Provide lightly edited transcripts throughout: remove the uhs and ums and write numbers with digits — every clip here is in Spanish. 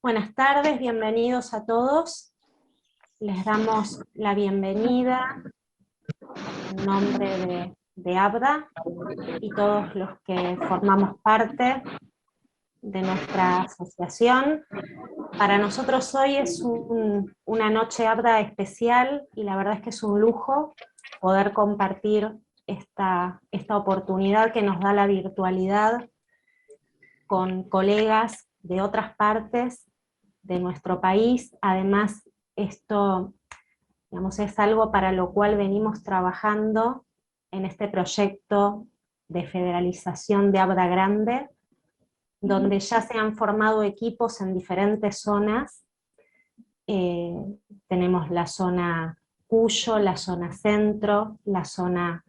Buenas tardes, bienvenidos a todos. Les damos la bienvenida en nombre de ABDA y todos los que formamos parte de nuestra asociación. Para nosotros hoy es una noche ABDA especial y la verdad es que es un lujo poder compartir esta oportunidad que nos da la virtualidad con colegas de otras partes de nuestro país. Además, esto, digamos, es algo para lo cual venimos trabajando en este proyecto de federalización de ABDA Grande, donde ya se han formado equipos en diferentes zonas. Tenemos la zona Cuyo, la zona Centro, la zona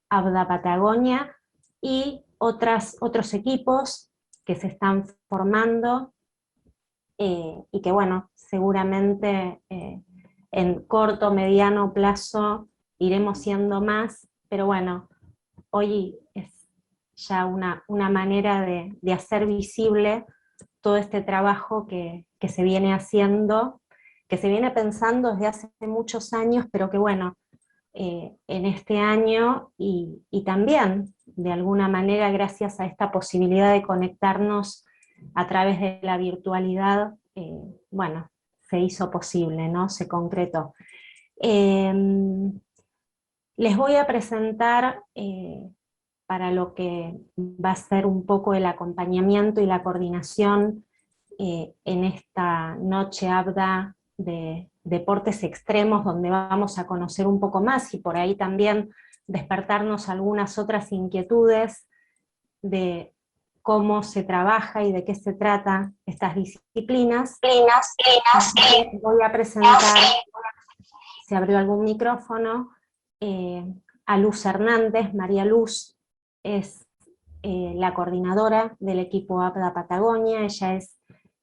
ABDA Patagonia, y otros equipos que se están formando, y que bueno, seguramente en corto, mediano plazo iremos siendo más, pero bueno, hoy es ya una manera de hacer visible todo este trabajo que se viene haciendo, que se viene pensando desde hace muchos años, pero que bueno, en este año y también de alguna manera gracias a esta posibilidad de conectarnos a través de la virtualidad, bueno, se hizo posible, ¿no? Se concretó. Les voy a presentar, para lo que va a ser un poco el acompañamiento y la coordinación en esta noche ABDA de deportes extremos, donde vamos a conocer un poco más y por ahí también despertarnos algunas otras inquietudes de cómo se trabaja y de qué se trata estas disciplinas. Voy a presentar, se abrió algún micrófono, a Luz Hernández. María Luz es la coordinadora del equipo ABDA Patagonia. Ella es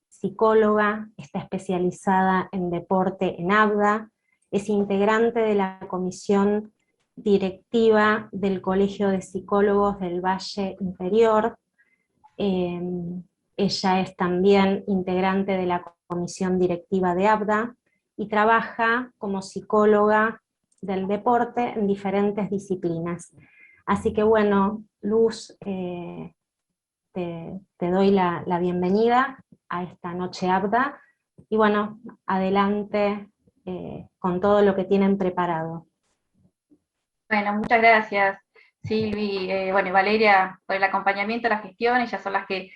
psicóloga, está especializada en deporte en ABDA, es integrante de la comisión directiva del Colegio de Psicólogos del Valle Inferior. Ella es también integrante de la comisión directiva de ABDA y trabaja como psicóloga del deporte en diferentes disciplinas. Así que bueno, Luz, te doy la bienvenida a esta noche ABDA, y bueno, adelante con todo lo que tienen preparado. Bueno, muchas gracias, Silvi, bueno, y Valeria, por el acompañamiento, la gestión. Ellas son las que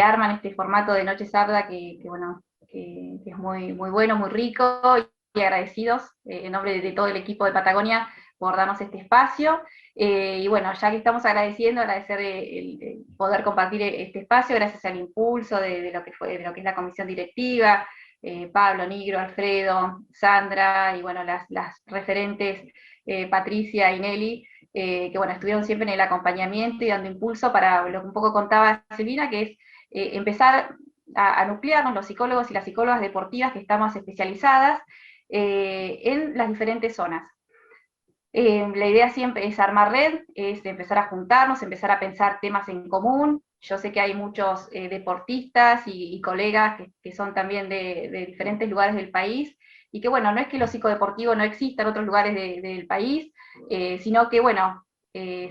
arman este formato de Noches ABDA, bueno, que es muy, muy bueno, muy rico, y agradecidos en nombre de todo el equipo de Patagonia por darnos este espacio. Y bueno, ya que estamos agradeciendo, agradecer el poder compartir este espacio gracias al impulso de lo que es la comisión directiva, Pablo, Nigro, Alfredo, Sandra, y bueno, las referentes Patricia y Nelly, que bueno, estuvieron siempre en el acompañamiento y dando impulso para lo que un poco contaba Silvina, que es empezar a nuclearnos los psicólogos y las psicólogas deportivas que estamos especializadas en las diferentes zonas. La idea siempre es armar red, es empezar a juntarnos, empezar a pensar temas en común. Yo sé que hay muchos deportistas y colegas que son también de diferentes lugares del país, y que bueno, no es que lo psicodeportivo no exista en otros lugares del país, sino que bueno,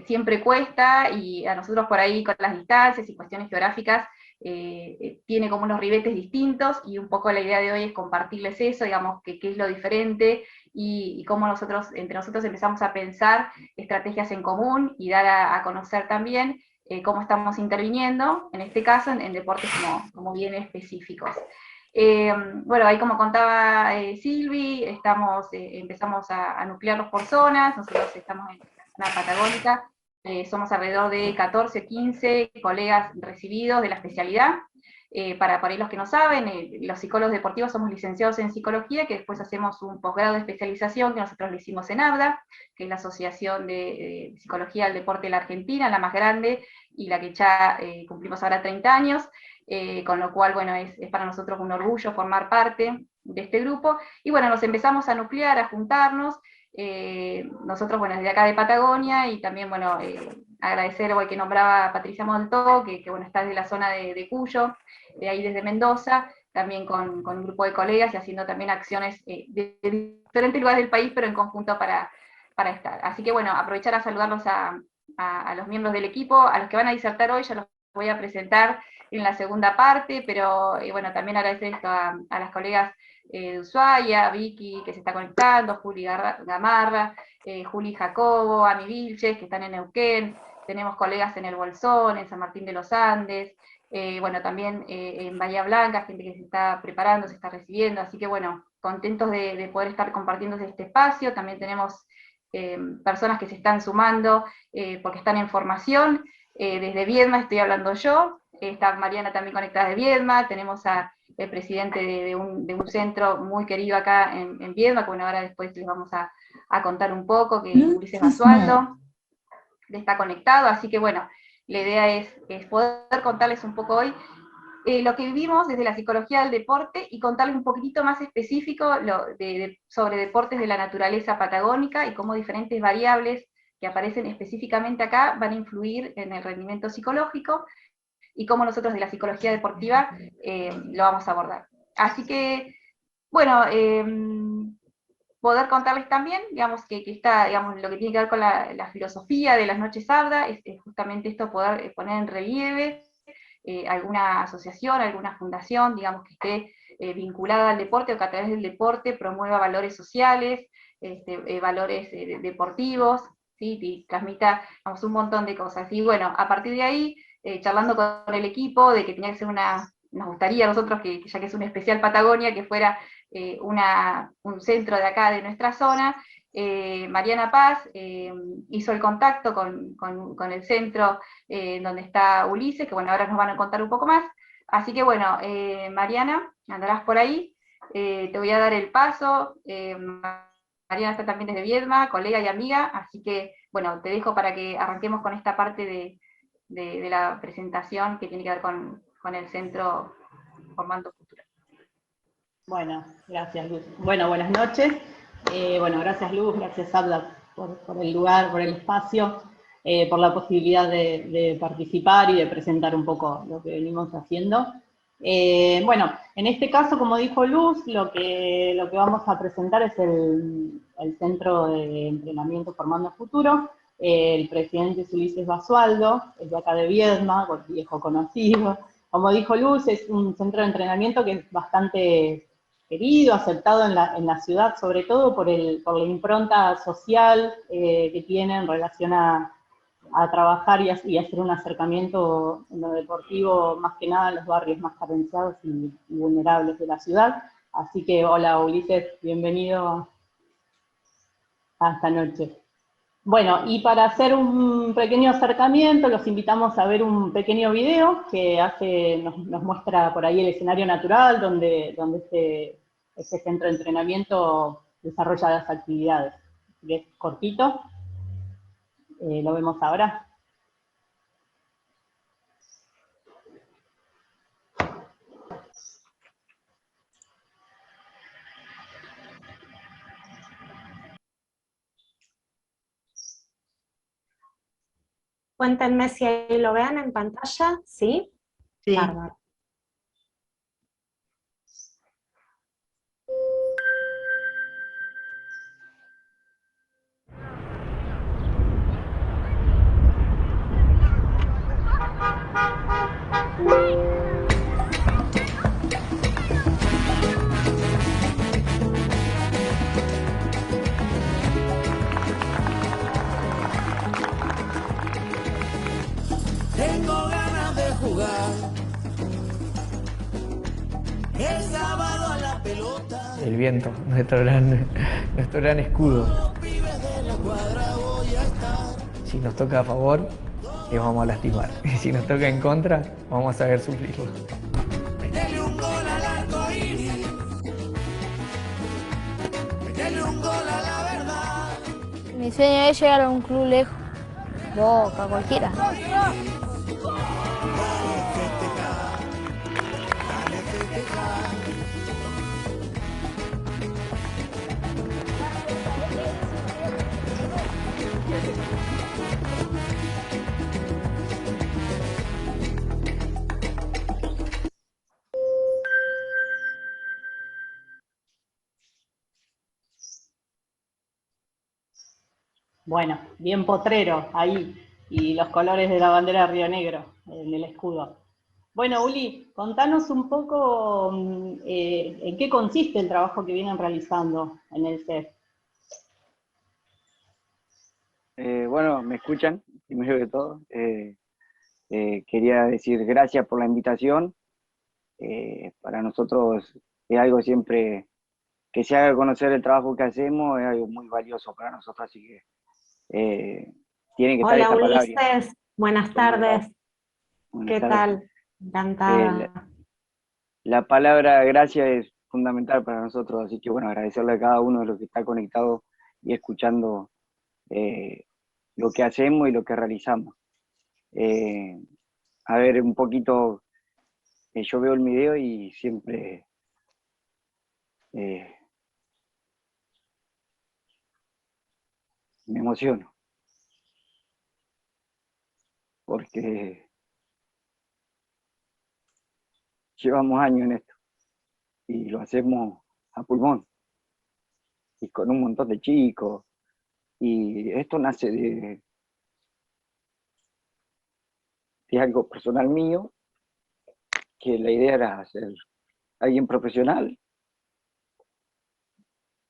siempre cuesta, y a nosotros por ahí con las distancias y cuestiones geográficas tiene como unos ribetes distintos, y un poco la idea de hoy es compartirles eso, digamos, qué es lo diferente, y cómo entre nosotros empezamos a pensar estrategias en común y dar a conocer también cómo estamos interviniendo, en este caso, en deportes como bien específicos. Bueno, ahí como contaba Silvi, empezamos a nuclearlos por zonas. Nosotros estamos en la zona patagónica, somos alrededor de 14 o 15 colegas recibidos de la especialidad. Para ahí los que no saben, los psicólogos deportivos somos licenciados en psicología, que después hacemos un posgrado de especialización que nosotros lo hicimos en ABDA, que es la Asociación de Psicología del Deporte de la Argentina, la más grande, y la que ya cumplimos ahora 30 años, con lo cual, bueno, es para nosotros un orgullo formar parte de este grupo. Y bueno, nos empezamos a nuclear, a juntarnos, nosotros, bueno, desde acá de Patagonia, y también, bueno, agradecer al que nombraba Patricia Moltó, que bueno, está desde la zona de Cuyo, de ahí desde Mendoza, también con un grupo de colegas y haciendo también acciones de diferentes lugares del país, pero en conjunto para estar. Así que bueno, aprovechar a saludarlos a los miembros del equipo, a los que van a disertar hoy, ya los voy a presentar en la segunda parte, pero bueno, también agradecer esto a las colegas de Ushuaia, Vicky, que se está conectando, Juli Gamarra, Juli Jacobo, Ami Vilches, que están en Neuquén, tenemos colegas en El Bolsón, en San Martín de los Andes, bueno, también en Bahía Blanca, gente que se está preparando, se está recibiendo, así que bueno, contentos de poder estar compartiendo este espacio. También tenemos personas que se están sumando porque están en formación. Desde Viedma estoy hablando yo, está Mariana también conectada de Viedma, tenemos el presidente de un centro muy querido acá en Viedma, que bueno, ahora después les vamos a contar un poco, que Ulises Basualdo está conectado, así que bueno, la idea es poder contarles un poco hoy lo que vivimos desde la psicología del deporte y contarles un poquitito más específico sobre deportes de la naturaleza patagónica y cómo diferentes variables que aparecen específicamente acá van a influir en el rendimiento psicológico y cómo nosotros de la psicología deportiva lo vamos a abordar. Así que, bueno, poder contarles también, digamos, que está, digamos, lo que tiene que ver con la filosofía de las noches Abda, es justamente esto, poder poner en relieve alguna asociación, alguna fundación, digamos, que esté vinculada al deporte o que a través del deporte promueva valores sociales, valores deportivos, ¿sí? Y transmita, digamos, un montón de cosas. Y bueno, a partir de ahí, charlando con el equipo, de que tenía que ser nos gustaría a nosotros, que ya que es un especial Patagonia, que fuera un centro de acá, de nuestra zona. Mariana Paz hizo el contacto con el centro donde está Ulises, que bueno, ahora nos van a contar un poco más. Así que bueno, Mariana, andarás por ahí, te voy a dar el paso. Mariana está también desde Viedma, colega y amiga, así que bueno, te dejo para que arranquemos con esta parte de la presentación que tiene que ver con el centro Formando Futuro. Bueno, gracias Luz. Bueno, buenas noches. Bueno, gracias Luz, gracias Abda por el lugar, por el espacio, por la posibilidad de participar y de presentar un poco lo que venimos haciendo. Bueno, en este caso, como dijo Luz, lo que vamos a presentar es el Centro de Entrenamiento Formando Futuro. El presidente es Ulises Basualdo, es de acá de Viedma, viejo conocido. Como dijo Luz, es un centro de entrenamiento que es bastante querido, aceptado en la ciudad, sobre todo por la impronta social que tiene en relación a trabajar y hacer un acercamiento en lo deportivo, más que nada en los barrios más carenciados y vulnerables de la ciudad. Así que, hola Ulises, bienvenido a esta noche. Bueno, y para hacer un pequeño acercamiento, los invitamos a ver un pequeño video que nos muestra por ahí el escenario natural donde este centro de entrenamiento desarrolla las actividades. Es cortito, lo vemos ahora. Cuéntenme si ahí lo vean en pantalla, ¿sí? Sí. Bárbaro. Tengo ganas de jugar. El sábado a la pelota. El viento, nuestro gran escudo. Los pibes de la cuadra voy a estar. Si nos toca a favor, les vamos a lastimar. Y si nos toca en contra, vamos a saber sufrirlo. Metele un gol al arco iris. Metele un gol a la verdad. Mi sueño es llegar a un club lejos, Boca, cualquiera. Bueno, bien potrero ahí, y los colores de la bandera de Río Negro en el escudo. Bueno, Uli, contanos un poco en qué consiste el trabajo que vienen realizando en el CEF. Bueno, ¿me escuchan? Primero de todo, quería decir gracias por la invitación. Para nosotros es algo siempre que se haga conocer el trabajo que hacemos, es algo muy valioso para nosotros, así que tiene que estar Hola esta palabra. Ulises, buenas tardes. Buenas ¿Qué tardes. tal? Encantada. La palabra gracias es fundamental para nosotros, así que bueno, agradecerle a cada uno de los que está conectado y escuchando lo que hacemos y lo que realizamos. A ver, un poquito, yo veo el video y siempre me emociono, porque llevamos años en esto y lo hacemos a pulmón y con un montón de chicos, y esto nace de algo personal mío, que la idea era ser alguien profesional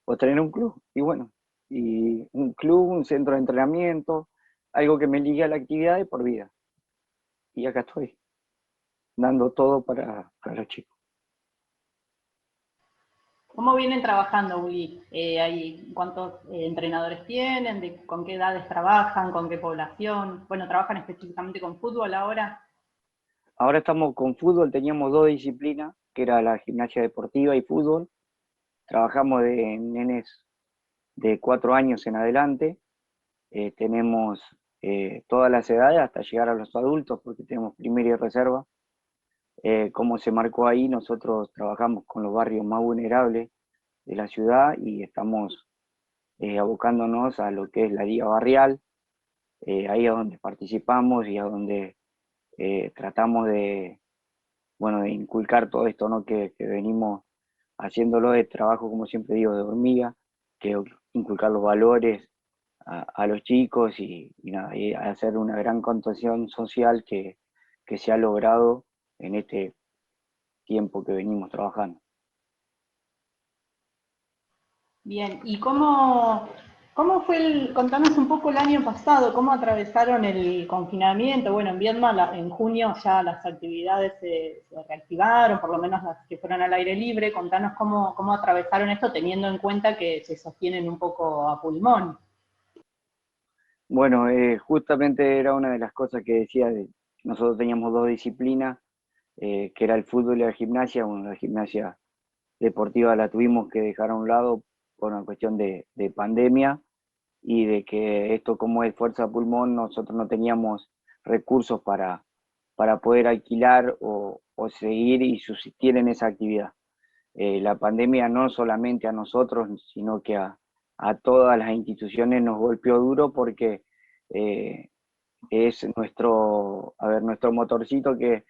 o tener un club, y bueno, y un club, un centro de entrenamiento, algo que me ligue a la actividad de por vida. Y acá estoy, dando todo para los chicos. ¿Cómo vienen trabajando, Uli? ¿Cuántos entrenadores tienen? ¿Con qué edades trabajan? ¿Con qué población? Bueno, ¿trabajan específicamente con fútbol ahora? Ahora estamos con fútbol, teníamos dos disciplinas, que era la gimnasia deportiva y fútbol. Trabajamos de nenes de 4 años en adelante. Tenemos todas las edades hasta llegar a los adultos, porque tenemos primera y reserva. Como se marcó ahí, nosotros trabajamos con los barrios más vulnerables de la ciudad y estamos abocándonos a lo que es la liga barrial, ahí es donde participamos y a donde tratamos de, bueno, de inculcar todo esto, ¿no? que venimos haciéndolo de trabajo, como siempre digo, de hormiga, que inculcar los valores a los chicos y nada, y hacer una gran contención social que se ha logrado en este tiempo que venimos trabajando. Bien, ¿y cómo fue contanos un poco el año pasado, cómo atravesaron el confinamiento? Bueno, en Viedma en junio ya las actividades se reactivaron, por lo menos las que fueron al aire libre. Contanos cómo atravesaron esto teniendo en cuenta que se sostienen un poco a pulmón. Bueno, justamente era una de las cosas que decía, nosotros teníamos dos disciplinas, que era el fútbol y la gimnasia. Bueno, la gimnasia deportiva la tuvimos que dejar a un lado por una cuestión de pandemia, y de que esto, como es fuerza a pulmón, nosotros no teníamos recursos para poder alquilar o seguir y subsistir en esa actividad. La pandemia no solamente a nosotros, sino que a todas las instituciones nos golpeó duro, porque es nuestro motorcito, que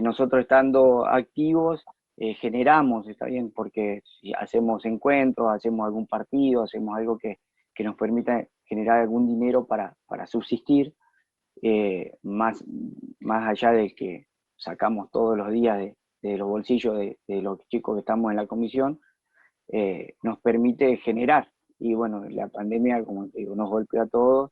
nosotros estando activos generamos, está bien, porque si hacemos encuentros, hacemos algún partido, hacemos algo que nos permita generar algún dinero para subsistir, más allá de que sacamos todos los días de los bolsillos de los chicos que estamos en la comisión, nos permite generar. Y bueno, la pandemia, como te digo, nos golpeó a todos,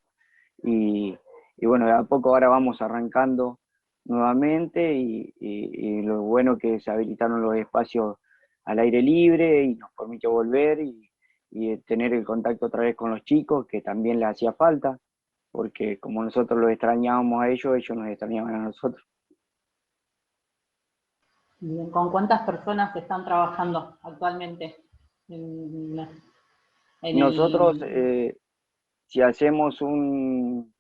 y bueno, de a poco ahora vamos arrancando nuevamente, y lo bueno que se habilitaron los espacios al aire libre y nos permitió volver y tener el contacto otra vez con los chicos, que también les hacía falta, porque como nosotros los extrañábamos a ellos nos extrañaban a nosotros. Bien, ¿con cuántas personas están trabajando actualmente en Nosotros, si hacemos un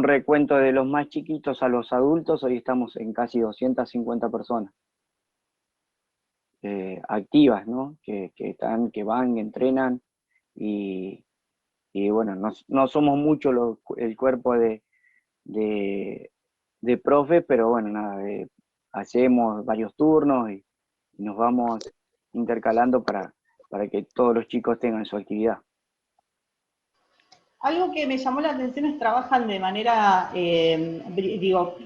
recuento de los más chiquitos a los adultos, hoy estamos en casi 250 personas activas, ¿no? Que están, que van, que entrenan, y bueno, no somos muchos el cuerpo de profe, pero bueno, nada, hacemos varios turnos y nos vamos intercalando para que todos los chicos tengan su actividad. Algo que me llamó la atención es trabajan de manera,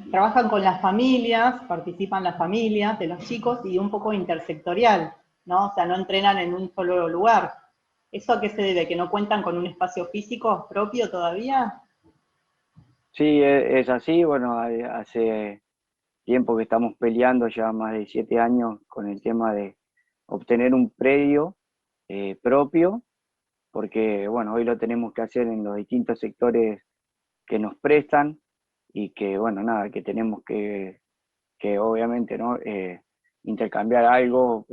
trabajan con las familias, participan las familias de los chicos y un poco intersectorial, ¿no? O sea, no entrenan en un solo lugar. ¿Eso a qué se debe? ¿Que no cuentan con un espacio físico propio todavía? Sí, es así. Bueno, hace tiempo que estamos peleando, ya más de 7 años, con el tema de obtener un predio propio, porque bueno, hoy lo tenemos que hacer en los distintos sectores que nos prestan y que bueno, nada, que tenemos que obviamente, ¿no? Intercambiar algo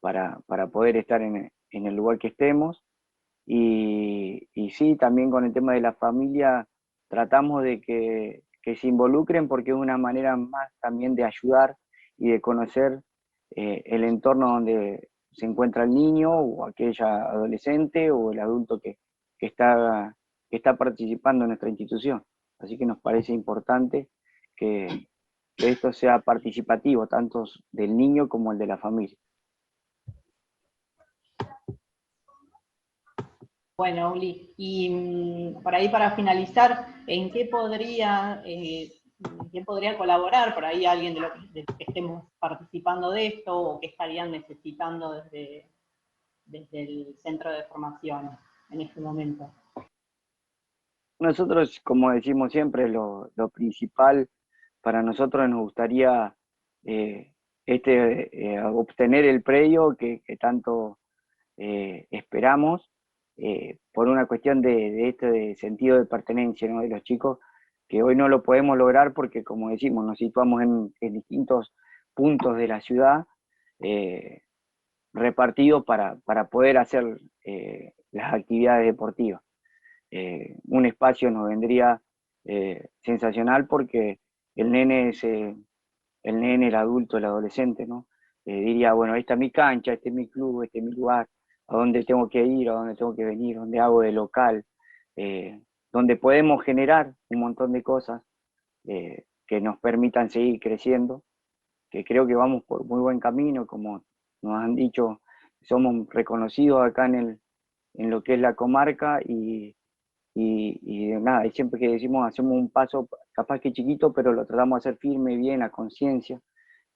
para poder estar en el lugar que estemos. Y sí, también con el tema de la familia tratamos de que se involucren, porque es una manera más también de ayudar y de conocer el entorno donde se encuentra el niño o aquella adolescente o el adulto que está, que está participando en nuestra institución. Así que nos parece importante que esto sea participativo, tanto del niño como el de la familia. Bueno, Uli, y por ahí para finalizar, ¿en qué podría colaborar por ahí alguien de los que estemos participando de esto o qué estarían necesitando desde el centro de formación en este momento? Nosotros, como decimos siempre, lo principal para nosotros nos gustaría obtener el predio que tanto esperamos, por una cuestión de sentido de pertenencia, ¿no? De los chicos, que hoy no lo podemos lograr porque, como decimos, nos situamos en distintos puntos de la ciudad, repartidos para poder hacer las actividades deportivas. Un espacio nos vendría sensacional, porque el nene, el adulto, el adolescente, ¿no? Diría, bueno, esta es mi cancha, este es mi club, este es mi lugar, a dónde tengo que ir, a dónde tengo que venir, dónde hago de local, donde podemos generar un montón de cosas que nos permitan seguir creciendo, que creo que vamos por muy buen camino. Como nos han dicho, somos reconocidos acá en lo que es la comarca, y nada, y siempre que decimos hacemos un paso capaz que chiquito, pero lo tratamos de hacer firme, bien, a conciencia.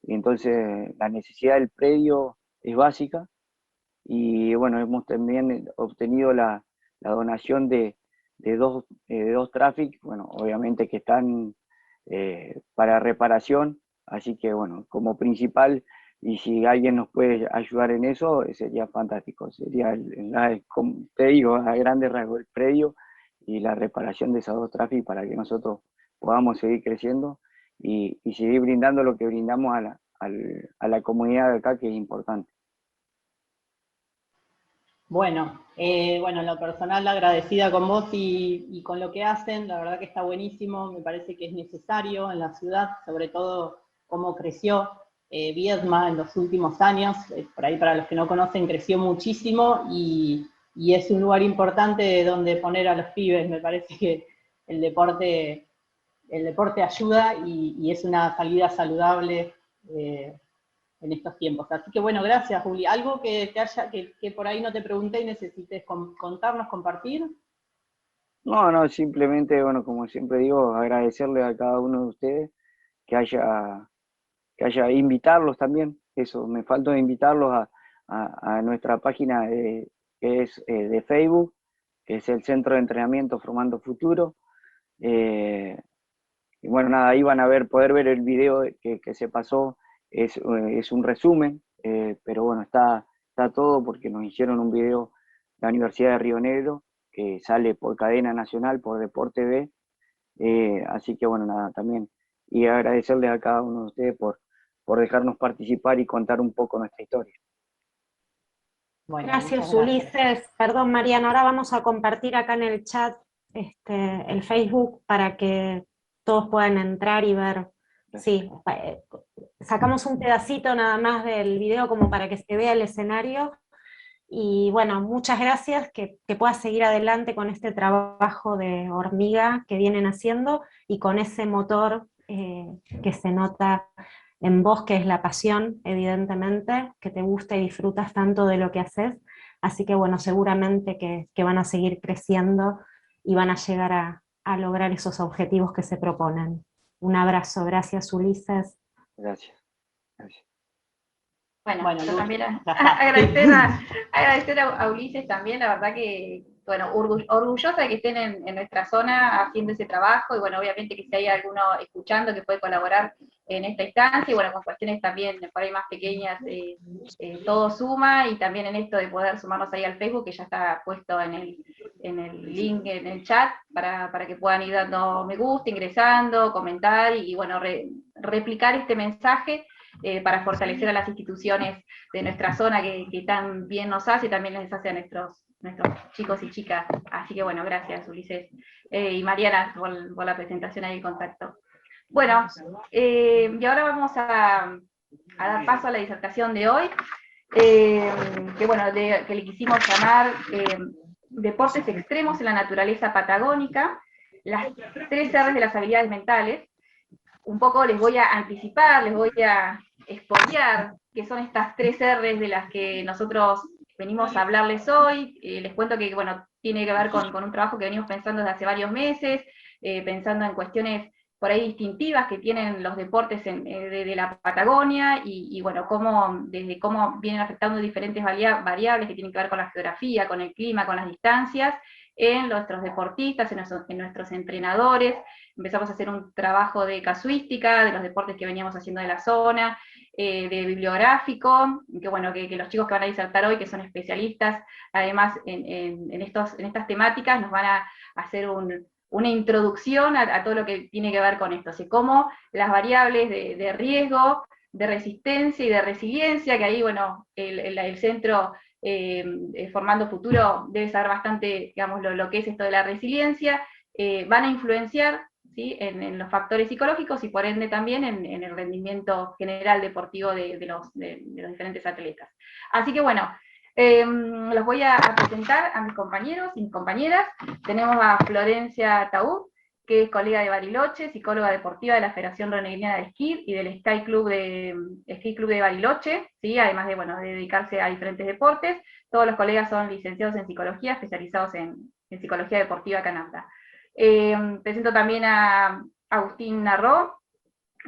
Y entonces la necesidad del predio es básica, y bueno, hemos también obtenido la donación de dos Traffic, bueno, obviamente que están para reparación, así que bueno, como principal, y si alguien nos puede ayudar en eso, sería fantástico. Sería, como te digo, a grandes rasgos, el predio y la reparación de esas dos Traffic, para que nosotros podamos seguir creciendo y seguir brindando lo que brindamos a la comunidad de acá, que es importante. Bueno, en lo personal agradecida con vos y con lo que hacen, la verdad que está buenísimo, me parece que es necesario en la ciudad, sobre todo cómo creció Viedma en los últimos años. Por ahí, para los que no conocen, creció muchísimo y es un lugar importante donde poner a los pibes. Me parece que el deporte ayuda y es una salida saludable en estos tiempos. Así que bueno, gracias, Juli. ¿Algo que por ahí no te pregunté y necesites contarnos, compartir? No, simplemente, bueno, como siempre digo, agradecerle a cada uno de ustedes que haya invitarlos también. Eso, me falta invitarlos a nuestra página que es de Facebook, que es el Centro de Entrenamiento Formando Futuro. Y bueno, nada, ahí van a poder ver el video que se pasó. Es un resumen, pero bueno, está todo, porque nos hicieron un video la Universidad de Río Negro, que sale por cadena nacional, por Deporte B. Así que bueno, nada, también, y agradecerles a cada uno de ustedes por dejarnos participar y contar un poco nuestra historia. Bueno, gracias, muchas gracias. Ulises. Perdón, Mariana, ahora vamos a compartir acá en el chat el Facebook para que todos puedan entrar y ver. Sí, sacamos un pedacito nada más del video como para que se vea el escenario. Y bueno, muchas gracias, que puedas seguir adelante con este trabajo de hormiga que vienen haciendo, y con ese motor que se nota en vos, que es la pasión, evidentemente, que te gusta y disfrutas tanto de lo que haces. Así que bueno, seguramente que van a seguir creciendo y van a llegar a lograr esos objetivos que se proponen. Un abrazo, gracias Ulises. Gracias. Gracias. Bueno, yo Luz, también ya está. agradecer a Ulises también, la verdad que, bueno, orgullosa de que estén en nuestra zona haciendo ese trabajo, y bueno, obviamente que si hay alguno escuchando que puede colaborar en esta instancia, y bueno, con cuestiones también por ahí más pequeñas, todo suma, y también en esto de poder sumarnos ahí al Facebook, que ya está puesto en el link, en el chat, para que puedan ir dando me gusta, ingresando, comentar, y bueno, replicar este mensaje, para fortalecer a las instituciones de nuestra zona que tan bien nos hace y también les hace a nuestros chicos y chicas. Así que bueno, gracias Ulises y Mariana por la presentación y el contacto. Bueno, y ahora vamos a dar paso a la disertación de hoy, que bueno, que le quisimos llamar Deportes extremos en la naturaleza patagónica, las 3 R's de las habilidades mentales. Un poco les voy a anticipar, les voy a spoilear qué son estas 3 R's de las que nosotros venimos a hablarles hoy. Les cuento que, bueno, tiene que ver con un trabajo que venimos pensando desde hace varios meses, pensando en cuestiones por ahí distintivas que tienen los deportes de la Patagonia, y bueno, desde cómo vienen afectando diferentes variables que tienen que ver con la geografía, con el clima, con las distancias, en nuestros deportistas, en nuestros entrenadores. Empezamos a hacer un trabajo de casuística, de los deportes que veníamos haciendo de la zona, de bibliográfico, que bueno, que los chicos que van a disertar hoy, que son especialistas, además en estas temáticas, nos van a hacer una introducción a todo lo que tiene que ver con esto, así como las variables de riesgo, de resistencia y de resiliencia, que ahí, bueno, el centro Formando Futuro debe saber bastante, digamos, lo que es esto de la resiliencia, van a influenciar, ¿sí?, en los factores psicológicos y por ende también en el rendimiento general deportivo de los diferentes atletas. Así que bueno, los voy a presentar a mis compañeros y mis compañeras. Tenemos a Florencia Taúd, que es colega de Bariloche, psicóloga deportiva de la Federación Rionegriana de Esquí y del Esquí Club de Bariloche, ¿sí?, además de, bueno, de dedicarse a diferentes deportes. Todos los colegas son licenciados en psicología, especializados en psicología deportiva Canapta. Presento también a Agustín Narró,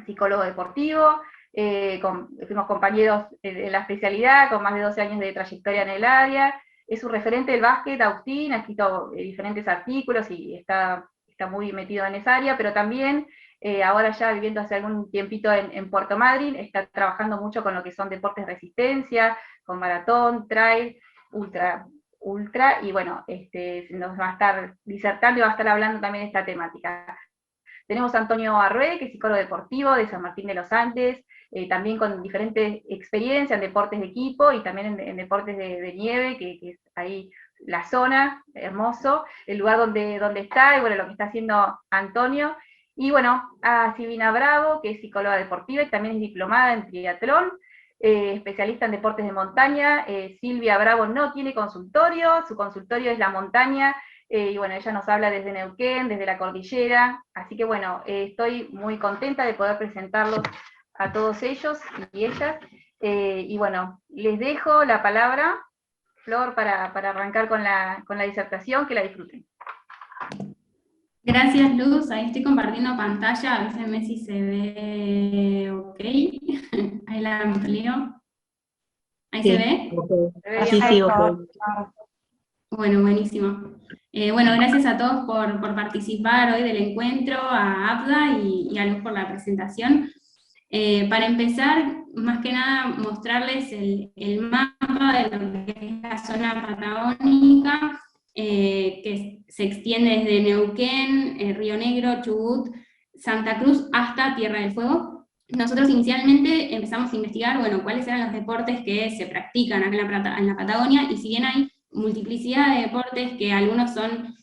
psicólogo deportivo, fuimos compañeros en la especialidad, con más de 12 años de trayectoria en el área. Es un referente del básquet, Agustín, ha escrito diferentes artículos y está muy metido en esa área, pero también ahora ya viviendo hace algún tiempito en Puerto Madryn, está trabajando mucho con lo que son deportes de resistencia, con maratón, trail, ultra, y bueno, nos va a estar disertando y va a estar hablando también de esta temática. Tenemos a Antonio Arrué, que es psicólogo deportivo de San Martín de los Andes, también con diferentes experiencias en deportes de equipo y también en deportes de nieve, que es ahí la zona, hermoso, el lugar donde está, y bueno, lo que está haciendo Antonio. Y bueno, a Silvina Bravo, que es psicóloga deportiva y también es diplomada en triatlón, especialista en deportes de montaña. Silvia Bravo no tiene consultorio, su consultorio es la montaña, y bueno, ella nos habla desde Neuquén, desde la cordillera, así que bueno, estoy muy contenta de poder presentarlos a todos ellos y ellas, y bueno, les dejo la palabra, Flor, para arrancar con la disertación, que la disfruten. Gracias, Luz. Ahí estoy compartiendo pantalla, avísenme si se ve ok. Ahí la amplío. ¿Ahí sí se ve? Sí, sí, ok. Bueno, buenísimo. Bueno, gracias a todos por participar hoy del encuentro, a Abda y a Luz por la presentación. Para empezar, más que nada, mostrarles el mapa de lo que es la zona patagónica, que se extiende desde Neuquén, Río Negro, Chubut, Santa Cruz, hasta Tierra del Fuego. Nosotros inicialmente empezamos a investigar, bueno, cuáles eran los deportes que se practican acá en la Patagonia, y si bien hay multiplicidad de deportes que algunos son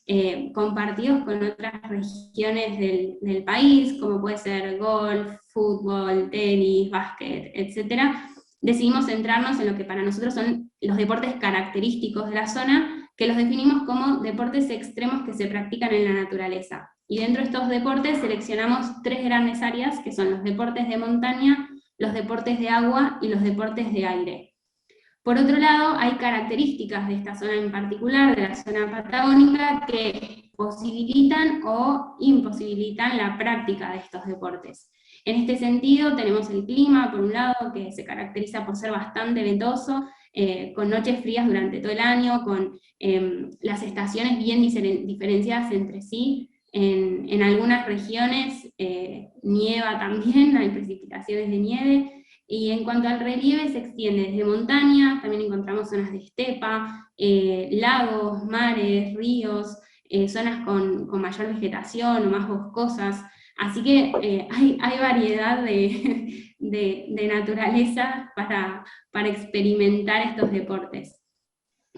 compartidos con otras regiones del país, como puede ser golf, fútbol, tenis, básquet, etc., decidimos centrarnos en lo que para nosotros son los deportes característicos de la zona, que los definimos como deportes extremos que se practican en la naturaleza. Y dentro de estos deportes seleccionamos 3 grandes áreas, que son los deportes de montaña, los deportes de agua y los deportes de aire. Por otro lado, hay características de esta zona en particular, de la zona patagónica, que posibilitan o imposibilitan la práctica de estos deportes. En este sentido, tenemos el clima, por un lado, que se caracteriza por ser bastante ventoso, con noches frías durante todo el año, con las estaciones bien diferenciadas entre sí. En algunas regiones nieva también, hay precipitaciones de nieve, y en cuanto al relieve se extiende desde montaña, también encontramos zonas de estepa, lagos, mares, ríos, zonas con mayor vegetación o más boscosas, así que hay variedad de naturaleza para experimentar estos deportes.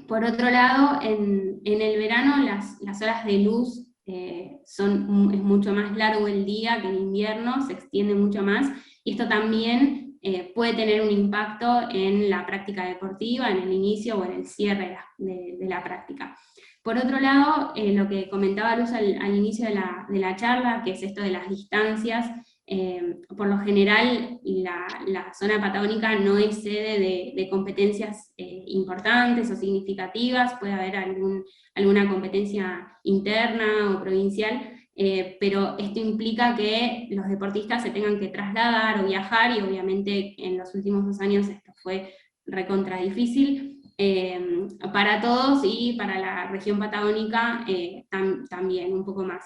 Por otro lado, en el verano las horas de luz es mucho más largo el día que en invierno, se extiende mucho más, y esto también puede tener un impacto en la práctica deportiva, en el inicio o en el cierre de la práctica. Por otro lado, lo que comentaba Luz al inicio de la charla, que es esto de las distancias, por lo general la zona patagónica no es sede de competencias importantes o significativas, puede haber alguna competencia interna o provincial, pero esto implica que los deportistas se tengan que trasladar o viajar, y obviamente en los últimos 2 años esto fue recontra difícil para todos, y para la región patagónica también un poco más.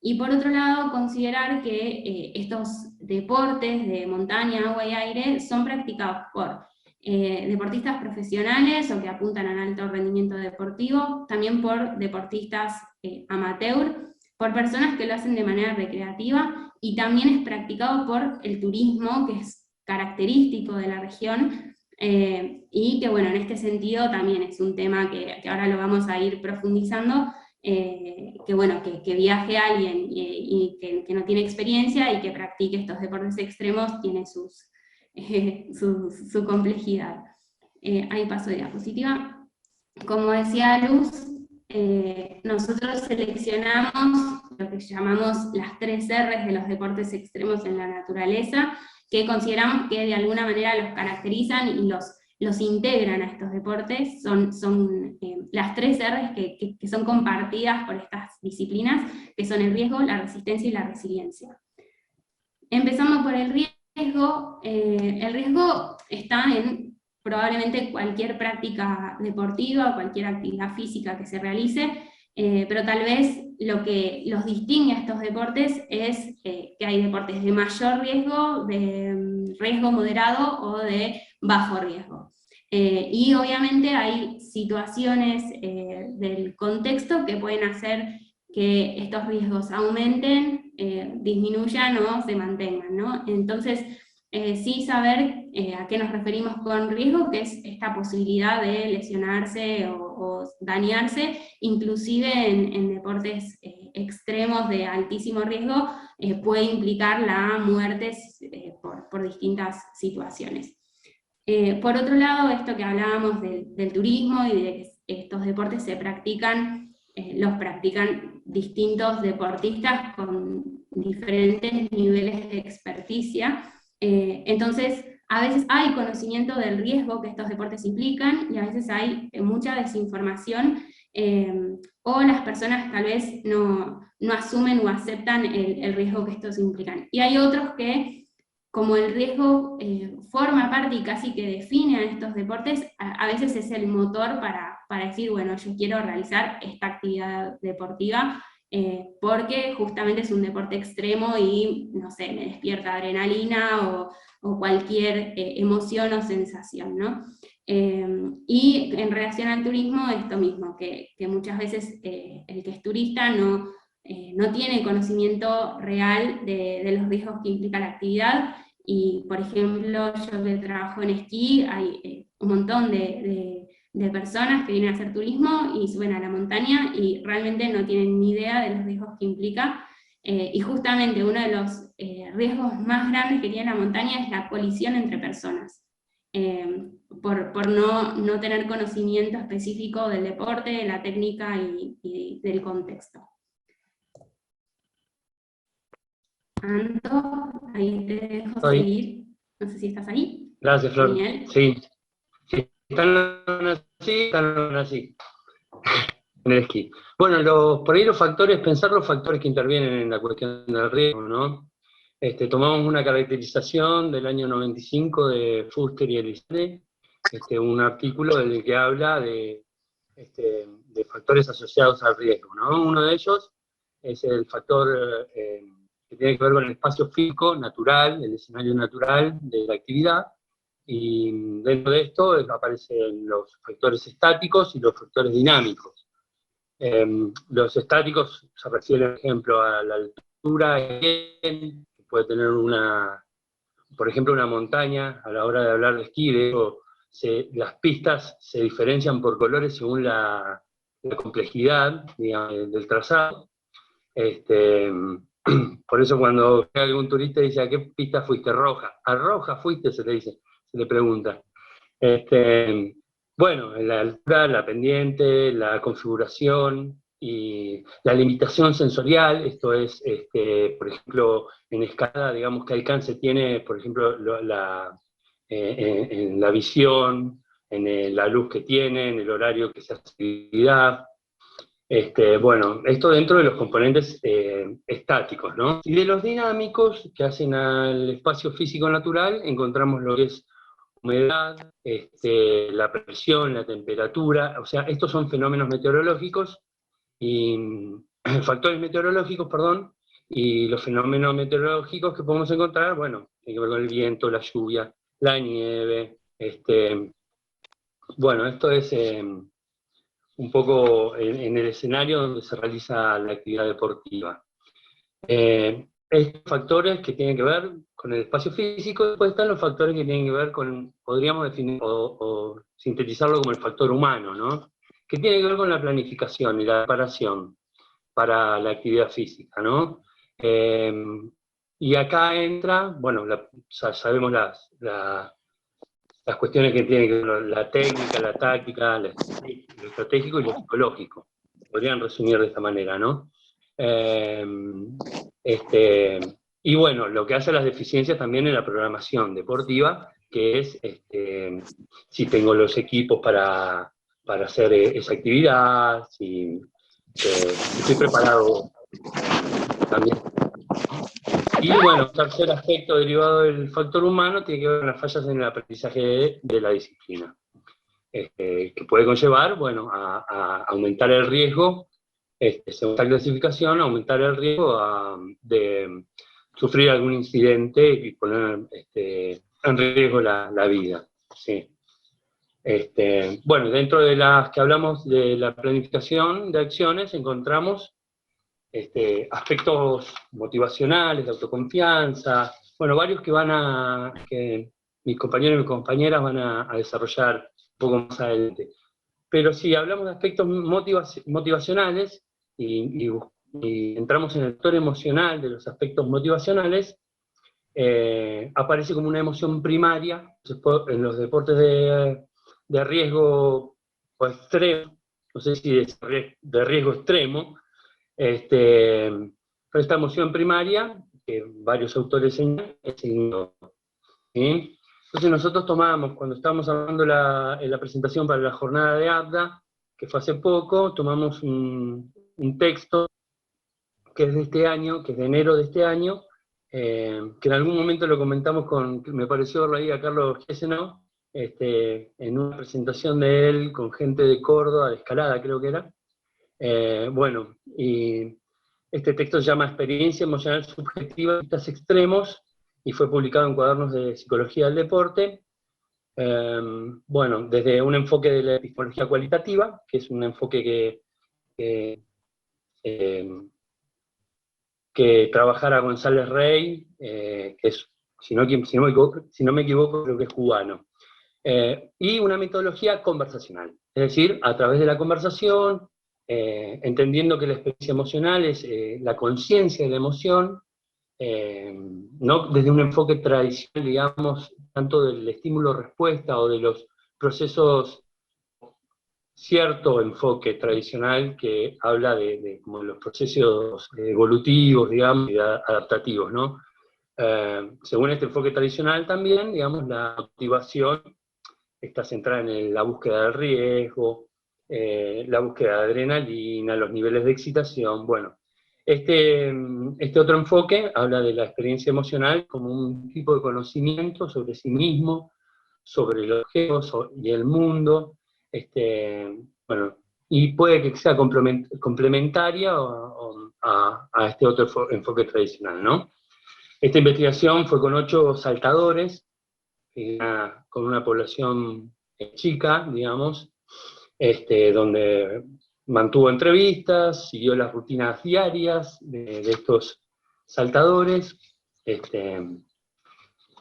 Y por otro lado, considerar que estos deportes de montaña, agua y aire son practicados por deportistas profesionales o que apuntan al alto rendimiento deportivo, también por deportistas amateur, por personas que lo hacen de manera recreativa, y también es practicado por el turismo, que es característico de la región, y que bueno, en este sentido también es un tema que ahora lo vamos a ir profundizando, que bueno, que viaje alguien y que no tiene experiencia y que practique estos deportes extremos tiene su complejidad. Ahí paso de diapositiva. Como decía Luz, nosotros seleccionamos lo que llamamos las 3 R's de los deportes extremos en la naturaleza, que consideramos que de alguna manera los caracterizan y los integran a estos deportes. Son las 3 R's que son compartidas por estas disciplinas, que son el riesgo, la resistencia y la resiliencia. Empezando por el riesgo está en probablemente cualquier práctica deportiva, cualquier actividad física que se realice, pero tal vez lo que los distingue a estos deportes es que hay deportes de mayor riesgo, de riesgo moderado o de bajo riesgo. Y obviamente hay situaciones del contexto que pueden hacer que estos riesgos aumenten, disminuyan o se mantengan, ¿no? Entonces, sí saber a qué nos referimos con riesgo, que es esta posibilidad de lesionarse o dañarse, inclusive en deportes extremos de altísimo riesgo, puede implicar la muerte por distintas situaciones. Por otro lado, esto que hablábamos del turismo y de que estos deportes los practican distintos deportistas con diferentes niveles de experticia. Entonces, a veces hay conocimiento del riesgo que estos deportes implican, y a veces hay mucha desinformación, o las personas tal vez no asumen o aceptan el riesgo que estos implican. Y hay otros que, como el riesgo forma parte y casi que define a estos deportes, a veces es el motor para decir, bueno, yo quiero realizar esta actividad deportiva, porque justamente es un deporte extremo y, no sé, me despierta adrenalina o cualquier emoción o sensación, ¿no? Y en relación al turismo, esto mismo, que muchas veces el que es turista no tiene conocimiento real de los riesgos que implica la actividad, y por ejemplo, yo que trabajo en esquí, hay un montón de personas que vienen a hacer turismo y suben a la montaña y realmente no tienen ni idea de los riesgos que implica, y justamente uno de los riesgos más grandes que tiene la montaña es la colisión entre personas, por no tener conocimiento específico del deporte, de la técnica y del contexto. Anto, ahí te dejo seguir, no sé si estás ahí. Gracias, Flor. Genial. Sí, están así, en el esquí. Bueno, por ahí los factores, pensar los factores que intervienen en la cuestión del riesgo, ¿no? Tomamos una caracterización del año 95 de Fuster y Elizalde, un artículo en el que habla de factores asociados al riesgo, ¿no? Uno de ellos es el factor que tiene que ver con el espacio físico natural, el escenario natural de la actividad, y dentro de esto aparecen los factores estáticos y los factores dinámicos. Los estáticos se refieren, por ejemplo, a la altura, que puede tener por ejemplo, una montaña. A la hora de hablar de esquí, de hecho, las pistas se diferencian por colores según la complejidad, digamos, del trazado. Por eso cuando algún turista dice, ¿a qué pista fuiste? Roja. ¿A roja fuiste? Se le pregunta. Bueno, la altura, la pendiente, la configuración y la limitación sensorial, esto es, por ejemplo, en escalada, digamos, qué alcance tiene, por ejemplo, en la visión, en la luz que tiene, en el horario que se hace actividad. Bueno, esto dentro de los componentes estáticos, ¿no? Y de los dinámicos que hacen al espacio físico natural, encontramos lo que es humedad, la presión, la temperatura, o sea, estos son fenómenos meteorológicos, y factores meteorológicos, perdón, y los fenómenos meteorológicos que podemos encontrar, bueno, tienen que ver con el viento, la lluvia, la nieve, bueno, esto es un poco en el escenario donde se realiza la actividad deportiva. Estos factores que tienen que ver con el espacio físico, después están los factores que tienen que ver con, podríamos definir o sintetizarlo como el factor humano, ¿no? Que tiene que ver con la planificación y la preparación para la actividad física, ¿no? Y acá entra, bueno, sabemos las cuestiones que tienen que ver la técnica, la táctica, lo estratégico y lo psicológico. Podrían resumir de esta manera, ¿no? Y bueno, lo que hace las deficiencias también en la programación deportiva, que es si tengo los equipos para hacer esa actividad, si estoy preparado también. Y bueno, tercer aspecto derivado del factor humano tiene que ver con las fallas en el aprendizaje de la disciplina, que puede conllevar, bueno, a aumentar el riesgo, según esta clasificación, aumentar el riesgo de sufrir algún incidente y poner en riesgo la vida. Sí. Bueno, dentro de las que hablamos de la planificación de acciones, encontramos aspectos motivacionales, de autoconfianza, bueno, varios que mis compañeros y mis compañeras van a desarrollar un poco más adelante. Pero si hablamos de aspectos motivacionales y entramos en el factor emocional de los aspectos motivacionales, aparece como una emoción primaria en los deportes de riesgo o extremo, no sé si de riesgo extremo, esta emoción primaria, que varios autores señalan, es el miedo, ¿sí? Entonces nosotros tomamos, cuando estábamos hablando en la presentación para la jornada de ABDA, que fue hace poco, tomamos un texto que es de este año, que es de enero de este año, que en algún momento lo comentamos me pareció verlo ahí a Carlos Geseno, en una presentación de él con gente de Córdoba, de Escalada creo que era. Bueno, y este texto se llama Experiencia Emocional Subjetiva de Vistas Extremos, y fue publicado en Cuadernos de Psicología del Deporte. Bueno, desde un enfoque de la epistemología cualitativa, que es un enfoque que trabajara González Rey, que es, si no me equivoco, creo que es cubano. Y una metodología conversacional, es decir, a través de la conversación, entendiendo que la experiencia emocional es la conciencia de la emoción, no desde un enfoque tradicional, digamos, tanto del estímulo-respuesta o de los procesos, cierto enfoque tradicional que habla de como los procesos evolutivos, digamos, y adaptativos, ¿no? Según este enfoque tradicional también, digamos, la motivación está centrada en la búsqueda del riesgo, la búsqueda de adrenalina, los niveles de excitación. Bueno, este otro enfoque habla de la experiencia emocional como un tipo de conocimiento sobre sí mismo, sobre los objetos y el mundo, bueno, y puede que sea complementaria a este otro enfoque tradicional, ¿no? Esta investigación fue con 8 saltadores, con una población chica, digamos, donde mantuvo entrevistas, siguió las rutinas diarias de estos saltadores,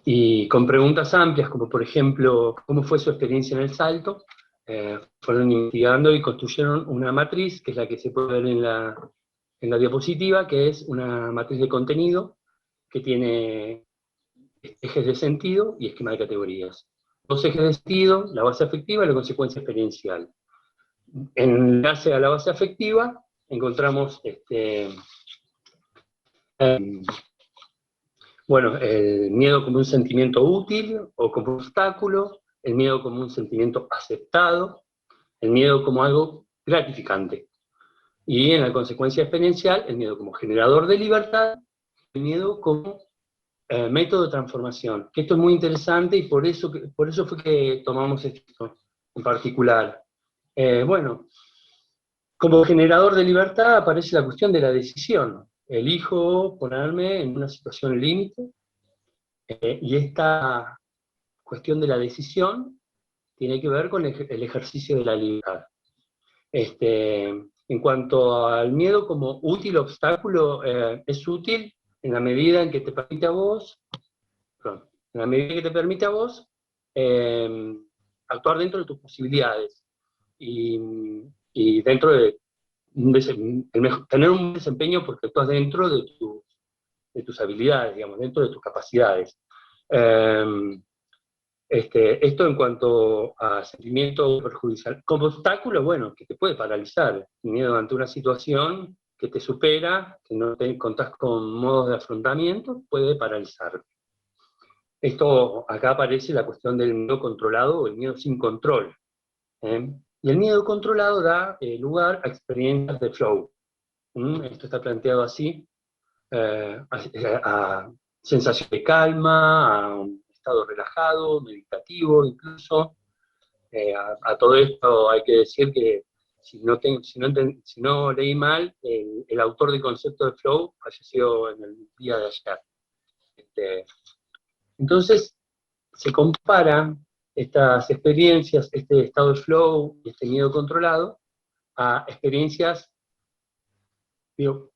y con preguntas amplias, como por ejemplo, ¿cómo fue su experiencia en el salto? Fueron investigando y construyeron una matriz, que es la que se puede ver en la diapositiva, que es una matriz de contenido, que tiene ejes de sentido y esquema de categorías. 2 ejes de sentido, la base afectiva y la consecuencia experiencial. En base a la base afectiva, encontramos bueno, el miedo como un sentimiento útil o como un obstáculo, el miedo como un sentimiento aceptado, el miedo como algo gratificante. Y en la consecuencia experiencial, el miedo como generador de libertad, el miedo como método de transformación. Que esto es muy interesante y por eso fue que tomamos esto en particular. Bueno, como generador de libertad aparece la cuestión de la decisión. Elijo ponerme en una situación límite, y esta cuestión de la decisión tiene que ver con el ejercicio de la libertad. En cuanto al miedo como útil obstáculo, es útil en la medida en que te permite a vos, actuar dentro de tus posibilidades, y dentro de tener un desempeño porque actúas dentro de tus habilidades, digamos, dentro de tus capacidades. Esto en cuanto a sentimiento perjudicial. Como obstáculo, bueno, que te puede paralizar, miedo ante una situación que te supera, que no te contás con modos de afrontamiento, puede paralizar. Esto, acá aparece la cuestión del miedo controlado o el miedo sin control. Y el miedo controlado da lugar a experiencias de flow. Esto está planteado así, a sensación de calma, a un estado relajado, meditativo incluso. A todo esto hay que decir que, si no leí mal, el autor del concepto de flow falleció en el día de ayer. Entonces, se compara estas experiencias, este estado de flow y este miedo controlado, a experiencias, digo,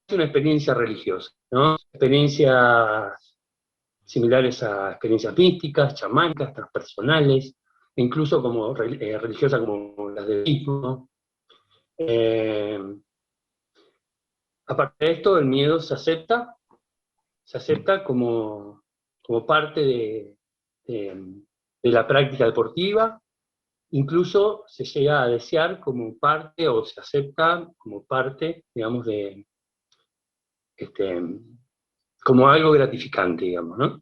es una experiencia religiosa, ¿no? Experiencias similares a experiencias místicas, chamánicas, transpersonales, incluso como religiosas como las del budismo. Aparte de esto, el miedo se acepta como parte de la práctica deportiva, incluso se llega a desear como parte, o se acepta como parte, digamos, como algo gratificante, digamos, ¿no?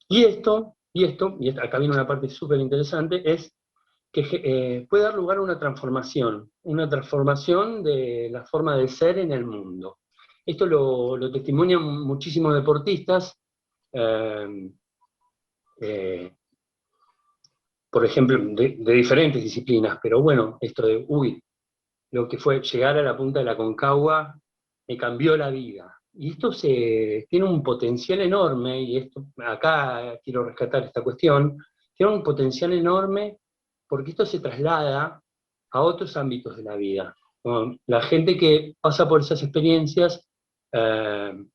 Y acá viene una parte súper interesante, es que puede dar lugar a una transformación de la forma de ser en el mundo. Esto lo testimonian muchísimos deportistas, por ejemplo, de diferentes disciplinas, pero bueno, esto de, lo que fue llegar a la punta de la Concagua me cambió la vida. Y esto tiene un potencial enorme, y acá quiero rescatar esta cuestión, tiene un potencial enorme porque esto se traslada a otros ámbitos de la vida. La gente que pasa por esas experiencias, de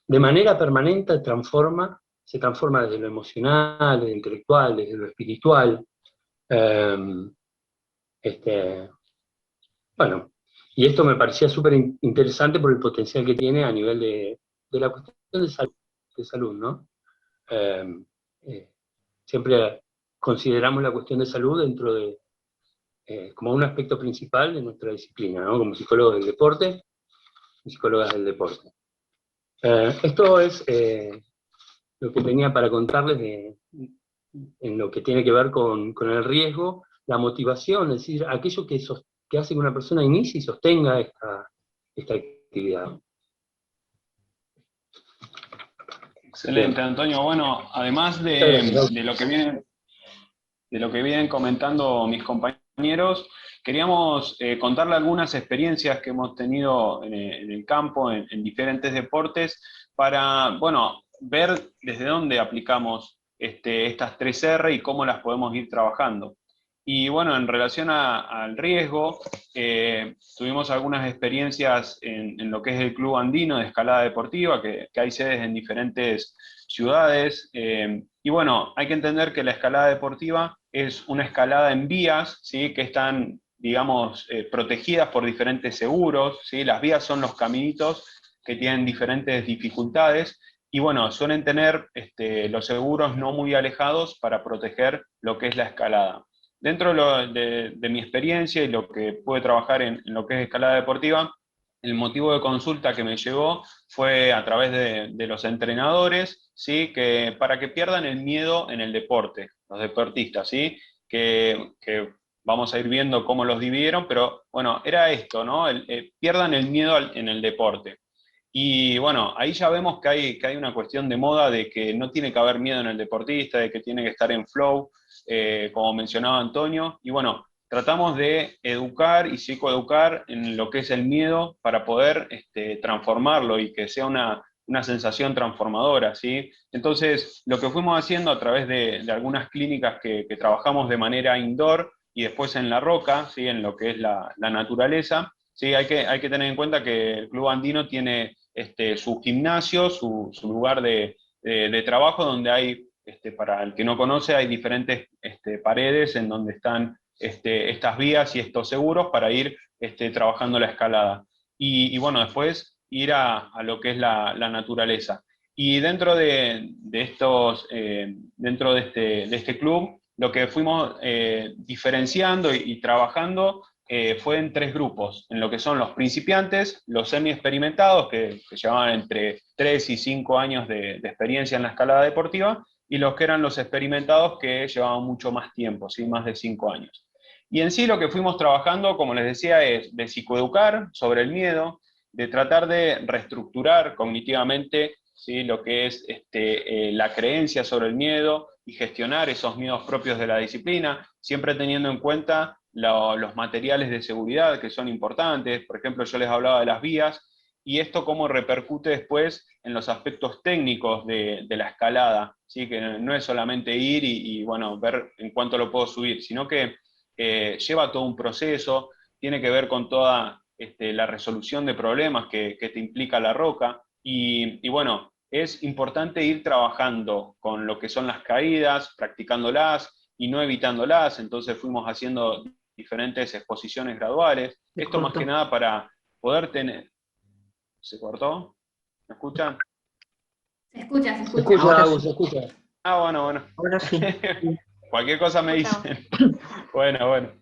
manera permanente se transforma desde lo emocional, desde lo intelectual, desde lo espiritual. Bueno, y esto me parecía súper interesante por el potencial que tiene a nivel de la cuestión de salud, ¿no? Siempre consideramos la cuestión de salud dentro de, como un aspecto principal de nuestra disciplina, ¿no? Como psicólogos del deporte y psicólogas del deporte. Esto es lo que tenía para contarles en lo que tiene que ver con el riesgo, la motivación, es decir, aquello que hace que una persona inicie y sostenga esta actividad. Excelente, Antonio. Bueno, además de lo que vienen comentando mis compañeros, queríamos contarle algunas experiencias que hemos tenido en el campo, en diferentes deportes, para, bueno, ver desde dónde aplicamos estas 3R y cómo las podemos ir trabajando. Y bueno, en relación al riesgo, tuvimos algunas experiencias en lo que es el Club Andino de Escalada Deportiva, que hay sedes en diferentes ciudades. Y bueno, hay que entender que la escalada deportiva es una escalada en vías, ¿sí? Que están, digamos, protegidas por diferentes seguros, ¿sí? Las vías son los caminitos que tienen diferentes dificultades, y bueno, suelen tener los seguros no muy alejados para proteger lo que es la escalada. Dentro de mi experiencia y lo que pude trabajar en lo que es escalada deportiva, el motivo de consulta que me llegó fue a través de los entrenadores, ¿sí? Para que pierdan el miedo en el deporte, los deportistas, ¿sí? Que vamos a ir viendo cómo los dividieron, pero bueno, era esto, ¿no? Pierdan el miedo en el deporte. Y bueno, ahí ya vemos que hay una cuestión de moda de que no tiene que haber miedo en el deportista, de que tiene que estar en flow, como mencionaba Antonio, y bueno, tratamos de educar y psicoeducar en lo que es el miedo para poder transformarlo y que sea una sensación transformadora, ¿sí? Entonces, lo que fuimos haciendo a través de algunas clínicas que trabajamos de manera indoor y después en la roca, ¿sí? En lo que es la naturaleza, ¿sí? Hay que tener en cuenta que el Club Andino tiene su gimnasio, su lugar de trabajo, donde hay, para el que no conoce, hay diferentes paredes en donde están estas vías y estos seguros para ir trabajando la escalada. Y bueno, después ir a lo que es la naturaleza. Y dentro de este club, lo que fuimos diferenciando y trabajando fue en 3 grupos, en lo que son los principiantes, los semi-experimentados, que llevaban entre 3 y 5 años de experiencia en la escalada deportiva, y los que eran los experimentados, que llevaban mucho más tiempo, ¿sí? Más de 5 años. Y en sí lo que fuimos trabajando, como les decía, es de psicoeducar sobre el miedo, de tratar de reestructurar cognitivamente, ¿sí? Lo que es la creencia sobre el miedo y gestionar esos miedos propios de la disciplina, siempre teniendo en cuenta los materiales de seguridad que son importantes. Por ejemplo, yo les hablaba de las vías, y esto cómo repercute después en los aspectos técnicos de la escalada, ¿sí? Que no es solamente ir y bueno, ver en cuánto lo puedo subir, sino que lleva todo un proceso, tiene que ver con toda la resolución de problemas que te implica la roca, y bueno, es importante ir trabajando con lo que son las caídas, practicándolas y no evitándolas. Entonces fuimos haciendo diferentes exposiciones graduales. Esto más que nada para poder tener... ¿Se cortó? ¿Me escuchan? Se escucha, se escucha. Se escucha, Ahora Agus, sí. se escucha. Ah, bueno. Ahora sí. Cualquier cosa me dicen. Bueno.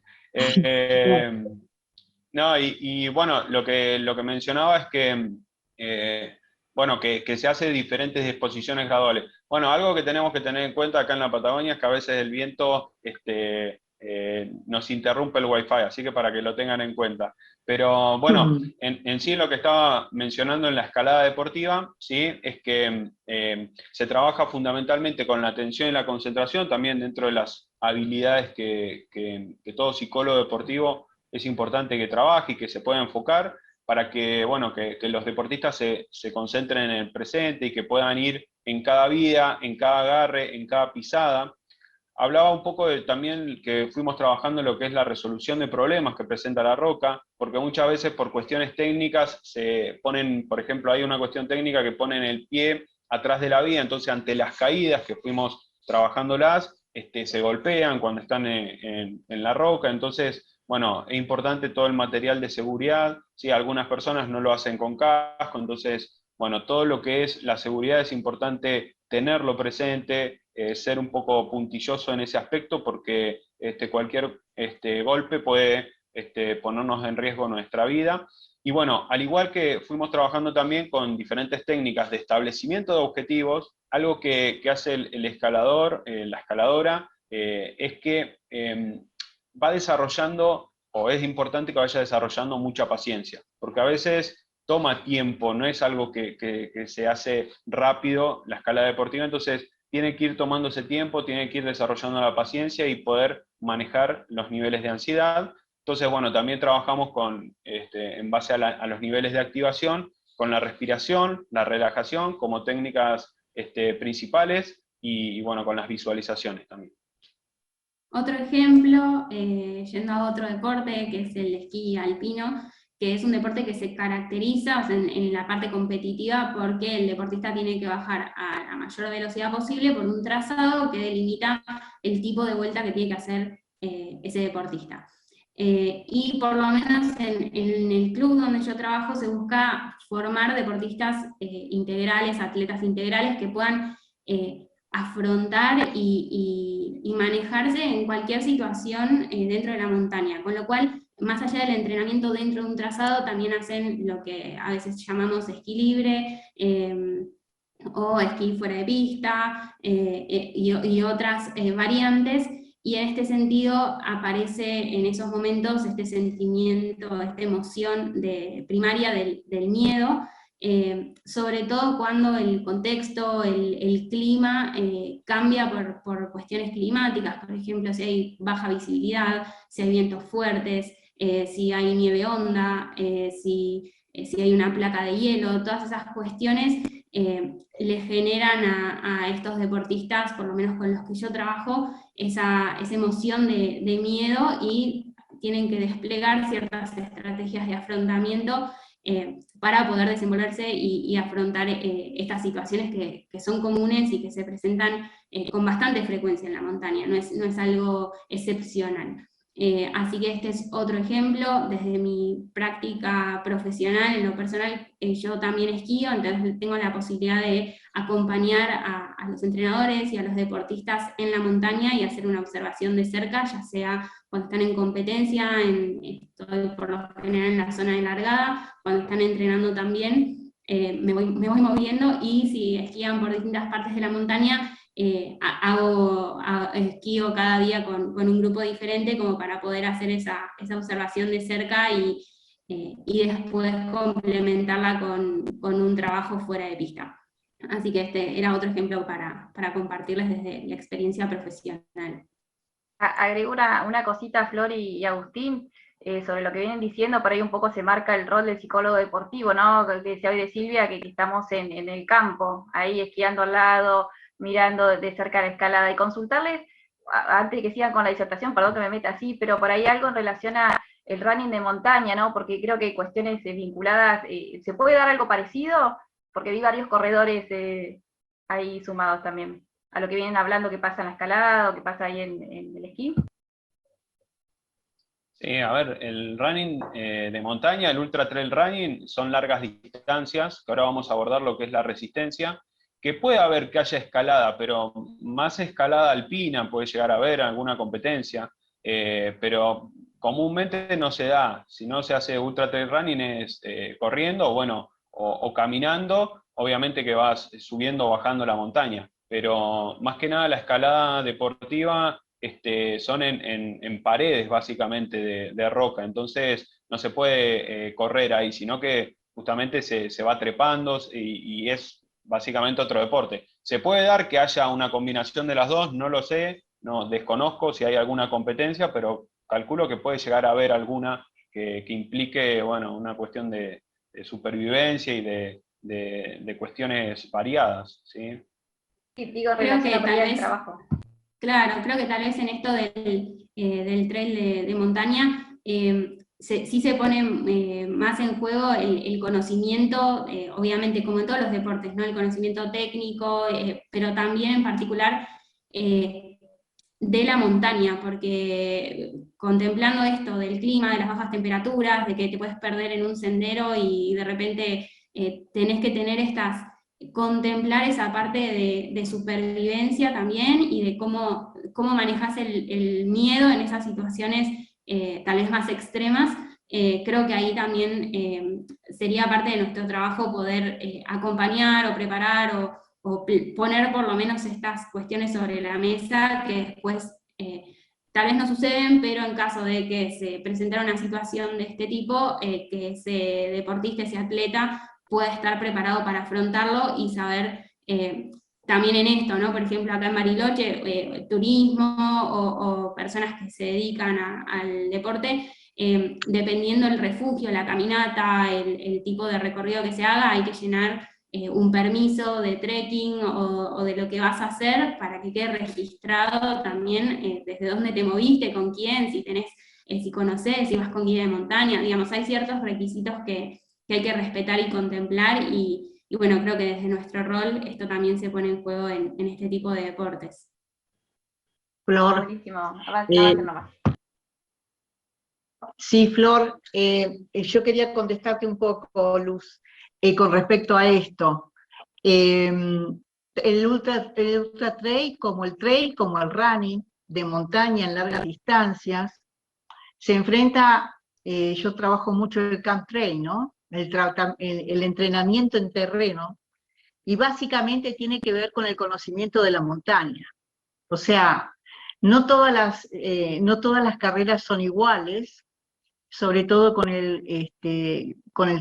No, y bueno, lo que mencionaba es que, bueno, que se hace diferentes disposiciones graduales. Bueno, algo que tenemos que tener en cuenta acá en la Patagonia es que a veces el viento nos interrumpe el wifi, así que para que lo tengan en cuenta. Pero bueno, en sí lo que estaba mencionando en la escalada deportiva, ¿sí? Es que se trabaja fundamentalmente con la atención y la concentración, también dentro de las habilidades que todo psicólogo deportivo es importante que trabaje y que se pueda enfocar, para que, bueno, que los deportistas se concentren en el presente y que puedan ir en cada vía, en cada agarre, en cada pisada. Hablaba un poco también que fuimos trabajando en lo que es la resolución de problemas que presenta la roca, porque muchas veces por cuestiones técnicas se ponen, por ejemplo, hay una cuestión técnica que ponen el pie atrás de la vía, entonces ante las caídas que fuimos trabajándolas, se golpean cuando están en la roca. Entonces, bueno, es importante todo el material de seguridad, ¿sí? Algunas personas no lo hacen con casco, entonces, bueno, todo lo que es la seguridad es importante tenerlo presente, ser un poco puntilloso en ese aspecto, porque cualquier golpe puede ponernos en riesgo nuestra vida. Y bueno, al igual que fuimos trabajando también con diferentes técnicas de establecimiento de objetivos, algo que hace el escalador, la escaladora, es que va desarrollando, o es importante que vaya desarrollando mucha paciencia, porque a veces toma tiempo, no es algo que se hace rápido la escalada deportiva, entonces tiene que ir tomando ese tiempo, tiene que ir desarrollando la paciencia y poder manejar los niveles de ansiedad. Entonces, bueno, también trabajamos en base a los niveles de activación, con la respiración, la relajación, como técnicas principales, y bueno, con las visualizaciones también. Otro ejemplo, yendo a otro deporte, que es el esquí alpino, que es un deporte que se caracteriza, o sea, en la parte competitiva, porque el deportista tiene que bajar a la mayor velocidad posible por un trazado que delimita el tipo de vuelta que tiene que hacer ese deportista. Y por lo menos en el club donde yo trabajo se busca formar deportistas integrales, atletas integrales que puedan afrontar y manejarse en cualquier situación dentro de la montaña, con lo cual, más allá del entrenamiento dentro de un trazado, también hacen lo que a veces llamamos esquí libre, o esquí fuera de pista, y otras variantes, y en este sentido aparece en esos momentos este sentimiento, esta emoción primaria del miedo, sobre todo cuando el contexto, el clima cambia por cuestiones climáticas, por ejemplo, si hay baja visibilidad, si hay vientos fuertes, si hay nieve honda, si hay una placa de hielo, todas esas cuestiones le generan a estos deportistas, por lo menos con los que yo trabajo, esa emoción de miedo, y tienen que desplegar ciertas estrategias de afrontamiento para poder desenvolverse y afrontar estas situaciones que son comunes y que se presentan con bastante frecuencia en la montaña, no es algo excepcional. Así que este es otro ejemplo. Desde mi práctica profesional, en lo personal, yo también esquío, entonces tengo la posibilidad de acompañar a los entrenadores y a los deportistas en la montaña y hacer una observación de cerca, ya sea cuando están en competencia, estoy por lo general en la zona de largada, cuando están entrenando también, me voy moviendo, y si esquían por distintas partes de la montaña, esquío cada día con un grupo diferente, como para poder hacer esa observación de cerca y después complementarla con un trabajo fuera de pista. Así que este era otro ejemplo para compartirles desde la experiencia profesional. Agrego una cosita, Flor y Agustín, sobre lo que vienen diciendo. Por ahí un poco se marca el rol del psicólogo deportivo, ¿no? Que decía hoy de Silvia, que estamos en el campo, ahí esquiando al lado, mirando de cerca la escalada, y consultarles, antes de que sigan con la disertación, perdón que me meta así, pero por ahí algo en relación a el running de montaña, ¿no? Porque creo que hay cuestiones vinculadas, ¿se puede dar algo parecido? Porque vi varios corredores ahí sumados también a lo que vienen hablando, que pasa en la escalada o que pasa ahí en el esquí. Sí, a ver, el running de montaña, el ultra trail running, son largas distancias, que ahora vamos a abordar lo que es la resistencia, que puede haber que haya escalada, pero más escalada alpina puede llegar a haber alguna competencia, pero comúnmente no se da. Si no se hace ultra trail running es corriendo, bueno, o caminando, obviamente que vas subiendo o bajando la montaña, pero más que nada la escalada deportiva son en paredes básicamente de roca, entonces no se puede correr ahí, sino que justamente se va trepando y es básicamente otro deporte. ¿Se puede dar que haya una combinación de las dos? No lo sé, no desconozco si hay alguna competencia, pero calculo que puede llegar a haber alguna que implique, bueno, una cuestión de supervivencia y de cuestiones variadas, ¿sí? Sí, digo, creo que tal vez, trabajo. Claro, creo que tal vez en esto del trail de montaña, sí se pone más en juego el conocimiento, obviamente como en todos los deportes, ¿no? El conocimiento técnico, pero también en particular de la montaña, porque contemplando esto del clima, de las bajas temperaturas, de que te puedes perder en un sendero y de repente tenés que tener contemplar esa parte de supervivencia también, y de cómo manejas el miedo en esas situaciones tal vez más extremas. Creo que ahí también sería parte de nuestro trabajo poder acompañar o preparar poner por lo menos estas cuestiones sobre la mesa que después tal vez no suceden, pero en caso de que se presentara una situación de este tipo, que ese deportista, ese atleta, pueda estar preparado para afrontarlo y saber también en esto, ¿no? Por ejemplo, acá en Bariloche, turismo o personas que se dedican al deporte, dependiendo del refugio, la caminata, el tipo de recorrido que se haga, hay que llenar un permiso de trekking o de lo que vas a hacer para que quede registrado también desde dónde te moviste, con quién, si tenés, si conocés, si vas con guía de montaña, digamos, hay ciertos requisitos que hay que respetar y contemplar, y bueno, creo que desde nuestro rol esto también se pone en juego en este tipo de deportes. Flor. Buenísimo, avance nomás. Sí, Flor, yo quería contestarte un poco, Luz, con respecto a esto. El ultra trail, como el running de montaña en largas distancias, se enfrenta, yo trabajo mucho el camp trail, ¿no? El entrenamiento en terreno, y básicamente tiene que ver con el conocimiento de la montaña. O sea, no todas las carreras son iguales, sobre todo con el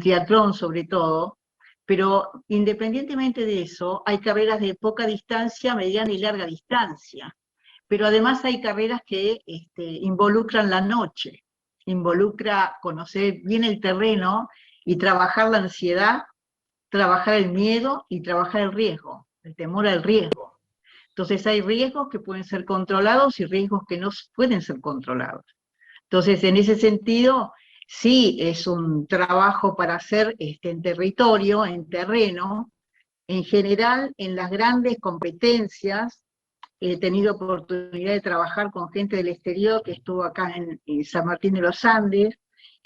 triatlón, sobre todo, pero independientemente de eso, hay carreras de poca distancia, mediana y larga distancia, pero además hay carreras que involucran la noche, involucra conocer bien el terreno y trabajar la ansiedad, trabajar el miedo y trabajar el riesgo, el temor al riesgo. Entonces hay riesgos que pueden ser controlados y riesgos que no pueden ser controlados. Entonces, en ese sentido, sí es un trabajo para hacer en territorio, en terreno. En general, en las grandes competencias, he tenido oportunidad de trabajar con gente del exterior que estuvo acá en San Martín de los Andes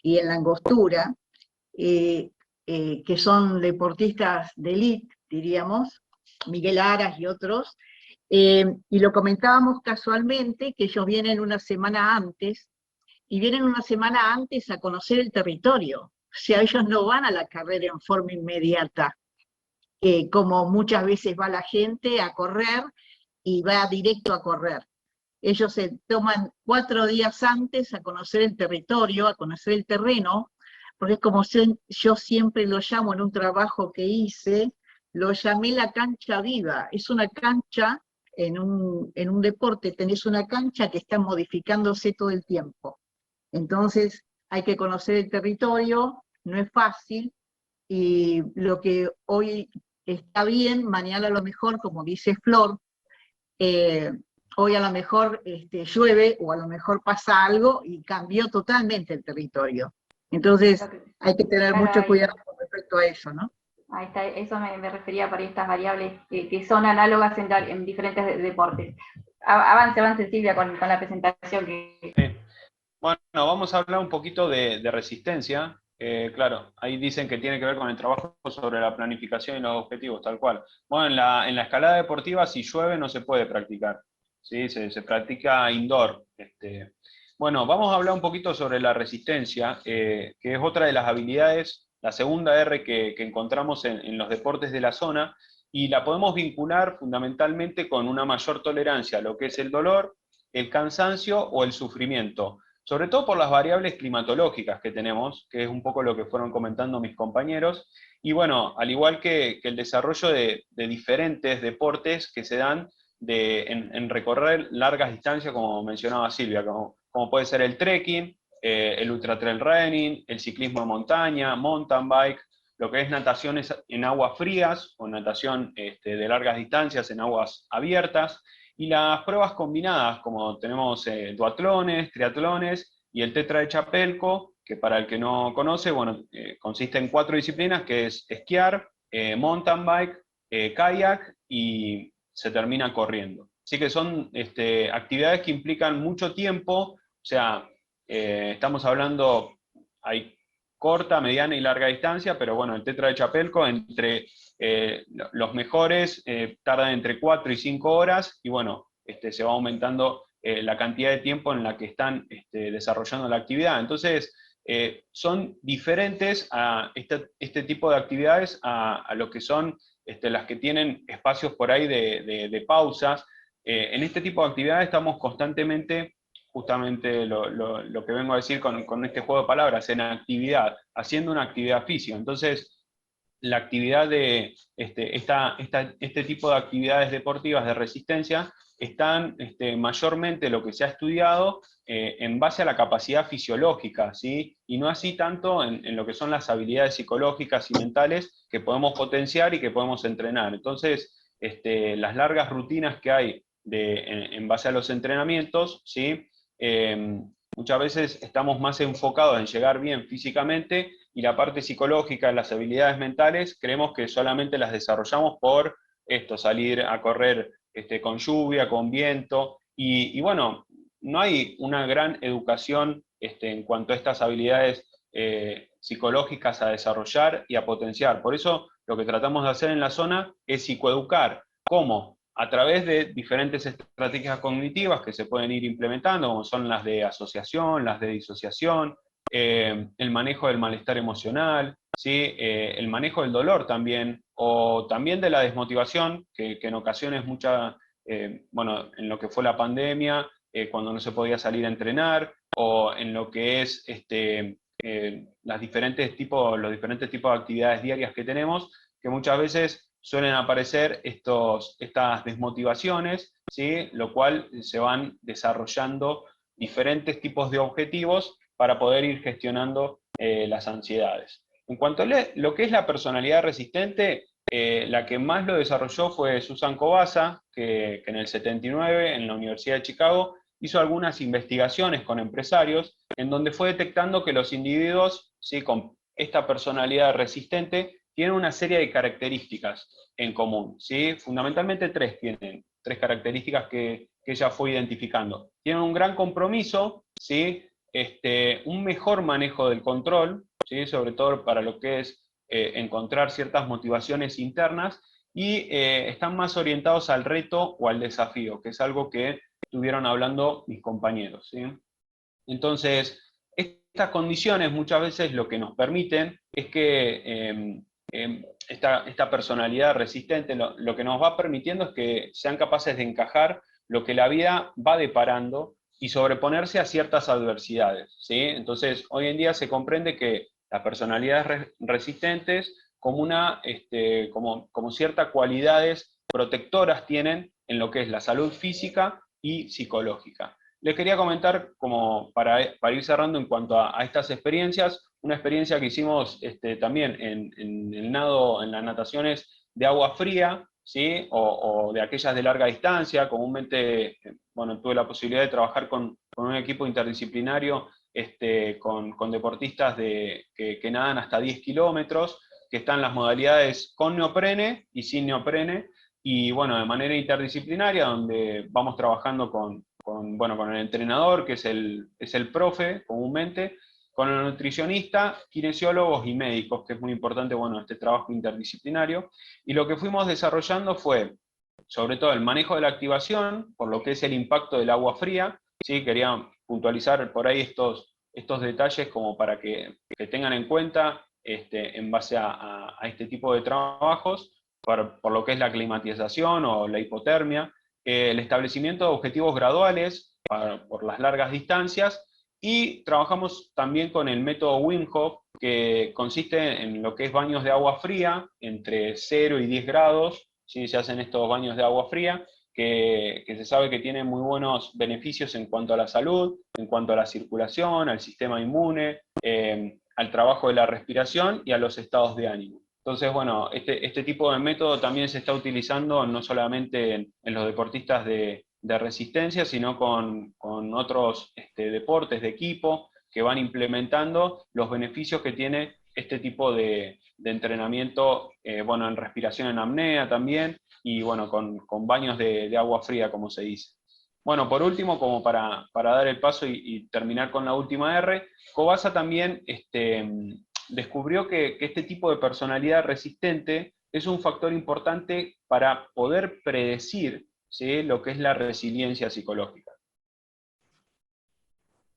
y en la Angostura, que son deportistas de élite, diríamos, Miguel Aras y otros, y lo comentábamos casualmente, que ellos vienen una semana antes, y vienen una semana antes a conocer el territorio. O sea, ellos no van a la carrera en forma inmediata, como muchas veces va la gente a correr y va directo a correr. Ellos se toman 4 días antes a conocer el territorio, a conocer el terreno, porque es como yo siempre lo llamo en un trabajo que hice, lo llamé la cancha viva. Es una cancha, en un deporte tenés una cancha que está modificándose todo el tiempo. Entonces hay que conocer el territorio, no es fácil, y lo que hoy está bien, mañana a lo mejor, como dice Flor, hoy a lo mejor llueve o a lo mejor pasa algo y cambió totalmente el territorio. Entonces hay que tener mucho cuidado con respecto a eso, ¿no? Ahí está, eso me refería para estas variables que son análogas en diferentes deportes. Avance Silvia con la presentación. Bueno, vamos a hablar un poquito de resistencia. Claro, ahí dicen que tiene que ver con el trabajo sobre la planificación y los objetivos, tal cual. Bueno, en la escalada deportiva, si llueve no se puede practicar, ¿sí? Se practica indoor. Bueno, vamos a hablar un poquito sobre la resistencia, que es otra de las habilidades, la segunda R que encontramos en los deportes de la zona, y la podemos vincular fundamentalmente con una mayor tolerancia a lo que es el dolor, el cansancio o el sufrimiento, sobre todo por las variables climatológicas que tenemos, que es un poco lo que fueron comentando mis compañeros, y bueno, al igual que el desarrollo de diferentes deportes que se dan en recorrer largas distancias, como mencionaba Silvia, como puede ser el trekking, el ultra trail running, el ciclismo de montaña, mountain bike, lo que es natación en aguas frías, o natación de largas distancias en aguas abiertas, y las pruebas combinadas, como tenemos duatlones, triatlones, y el Tetra de Chapelco, que para el que no conoce, bueno, consiste en 4 disciplinas, que es esquiar, mountain bike, kayak, y se termina corriendo. Así que son actividades que implican mucho tiempo, o sea, estamos hablando, hay corta, mediana y larga distancia, pero bueno, el Tetra de Chapelco, entre los mejores, tardan entre 4 y 5 horas, y bueno, se va aumentando la cantidad de tiempo en la que están desarrollando la actividad. Entonces, son diferentes a este tipo de actividades a lo que son las que tienen espacios por ahí de pausas. En este tipo de actividades estamos constantemente, justamente lo que vengo a decir con este juego de palabras, en actividad, haciendo una actividad física. Entonces, la actividad de este tipo de actividades deportivas de resistencia están mayormente lo que se ha estudiado en base a la capacidad fisiológica, ¿sí? Y no así tanto en lo que son las habilidades psicológicas y mentales que podemos potenciar y que podemos entrenar. Entonces, las largas rutinas que hay en base a los entrenamientos, ¿sí? Muchas veces estamos más enfocados en llegar bien físicamente, y la parte psicológica, las habilidades mentales, creemos que solamente las desarrollamos por salir a correr con lluvia, con viento, y bueno, no hay una gran educación en cuanto a estas habilidades psicológicas a desarrollar y a potenciar. Por eso lo que tratamos de hacer en la zona es psicoeducar. ¿Cómo? A través de diferentes estrategias cognitivas que se pueden ir implementando, como son las de asociación, las de disociación, el manejo del malestar emocional, ¿sí? El manejo del dolor también, o también de la desmotivación, que en ocasiones bueno, en lo que fue la pandemia, cuando no se podía salir a entrenar, o en lo que es los diferentes tipos de actividades diarias que tenemos, que muchas veces suelen aparecer estas desmotivaciones, ¿sí? Lo cual se van desarrollando diferentes tipos de objetivos para poder ir gestionando las ansiedades. En cuanto a lo que es la personalidad resistente, la que más lo desarrolló fue Susan Kobasa, que en el 79, en la Universidad de Chicago, hizo algunas investigaciones con empresarios, en donde fue detectando que los individuos, ¿sí?, con esta personalidad resistente tienen una serie de características en común, ¿sí? Fundamentalmente tienen tres características que ella fue identificando. Tienen un gran compromiso, ¿sí? Un mejor manejo del control, ¿sí?, sobre todo para lo que es encontrar ciertas motivaciones internas, y están más orientados al reto o al desafío, que es algo que estuvieron hablando mis compañeros, ¿sí? Entonces, estas condiciones muchas veces lo que nos permiten es que esta personalidad resistente lo que nos va permitiendo es que sean capaces de encajar lo que la vida va deparando y sobreponerse a ciertas adversidades, ¿sí? Entonces, hoy en día se comprende que las personalidades resistentes como ciertas cualidades protectoras tienen en lo que es la salud física y psicológica. Les quería comentar, como para ir cerrando en cuanto a estas experiencias, una experiencia que hicimos también en el nado, en las nataciones de agua fría, ¿sí? O de aquellas de larga distancia. Comúnmente, bueno, tuve la posibilidad de trabajar con un equipo interdisciplinario, con deportistas que nadan hasta 10 kilómetros, que están las modalidades con neoprene y sin neoprene, y bueno, de manera interdisciplinaria, donde vamos trabajando con el entrenador, que es el profe, comúnmente, con el nutricionista, kinesiólogos y médicos, que es muy importante, bueno, este trabajo interdisciplinario. Y lo que fuimos desarrollando fue, sobre todo, el manejo de la activación, por lo que es el impacto del agua fría, ¿sí? Quería puntualizar por ahí estos detalles como para que tengan en cuenta en base a este tipo de trabajos, por lo que es la climatización o la hipotermia, el establecimiento de objetivos graduales por las largas distancias, y trabajamos también con el método Wim Hof, que consiste en lo que es baños de agua fría, entre 0 y 10 grados, ¿sí? Se hacen estos baños de agua fría, que se sabe que tienen muy buenos beneficios en cuanto a la salud, en cuanto a la circulación, al sistema inmune, al trabajo de la respiración y a los estados de ánimo. Entonces, bueno, este tipo de método también se está utilizando no solamente en los deportistas de resistencia, sino con otros deportes de equipo que van implementando los beneficios que tiene este tipo de entrenamiento, bueno, en respiración en apnea también, y bueno, con baños de agua fría, como se dice. Bueno, por último, como para dar el paso y terminar con la última R, Kobasa también descubrió que este tipo de personalidad resistente es un factor importante para poder predecir, ¿sí?, lo que es la resiliencia psicológica.